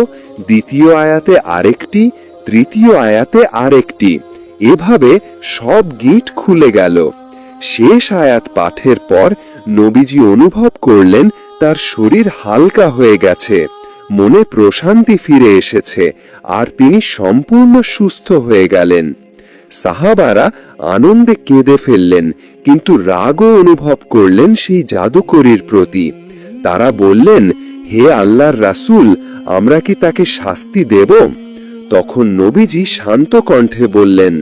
দ্বিতীয় আয়াতে আরেকটি, তৃতীয় আয়াতে আরেকটি, এভাবে সব গিট খুলে গেল। শেষ আয়াত পাঠের পর নবীজি অনুভব করলেন তার শরীর হালকা হয়ে গেছে, মনে প্রশান্তি ফিরে এসেছে, আর তিনি সম্পূর্ণ সুস্থ হয়ে গেলেন। সাহাবারা আনন্দে কেঁদে ফেললেন, কিন্তু রাগও অনুভব করলেন সেই জাদুকরীর প্রতি। তারা বললেন, হে আল্লাহর রাসূল, আমরা কি তাকে শাস্তি দেব? তখন নবীজি শান্ত কণ্ঠে বললেন,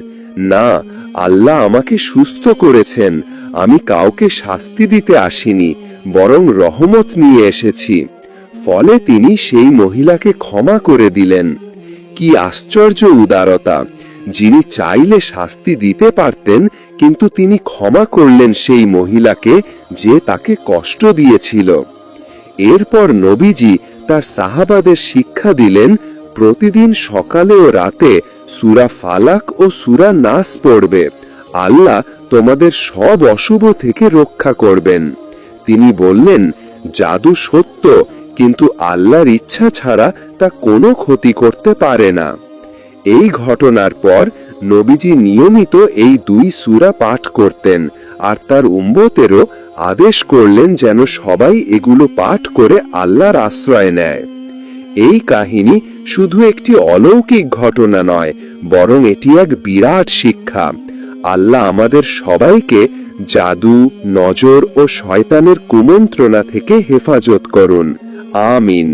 না, আল্লাহ আমাকে সুস্থ করেছেন। আমি কাউকে শাস্তি দিতে আসিনি, বরং রহমত নিয়ে এসেছি। ফলে তিনি সেই মহিলাকে ক্ষমা করে দিলেন। কি আশ্চর্য উদারতা! যিনি চাইলে শাস্তি দিতে পারতেন, কিন্তু তিনি ক্ষমা করলেন সেই মহিলাকে যে তাকে কষ্ট দিয়েছিল। এরপর নবীজি তার সাহাবাদের শিক্ষা দিলেন, প্রতিদিন সকালে ও রাতে সূরা ফালাক ও সূরা নাস পড়বে। আল্লাহ তোমাদের সব অশুভ থেকে রক্ষা করবেন। তিনি বললেন, জাদু সত্য, কিন্তু আল্লাহর ইচ্ছা ছাড়া তা কোনো ক্ষতি করতে পারে না। এই ঘটনার পর নবীজি নিয়মিত এই দুই সূরা পাঠ করতেন, আর তার উম্মতেরও আদেশ করলেন যেন সবাই এগুলো পাঠ করে আল্লাহর আশ্রয় নেয়। এই কাহিনী শুধু একটি অলৌকিক ঘটনা নয়, বরং এটি এক বিরাট শিক্ষা। আল্লাহ আমাদের সবাইকে জাদু, নজর ও শয়তানের কুমন্ত্রণা থেকে হেফাজত করুন। আমিন।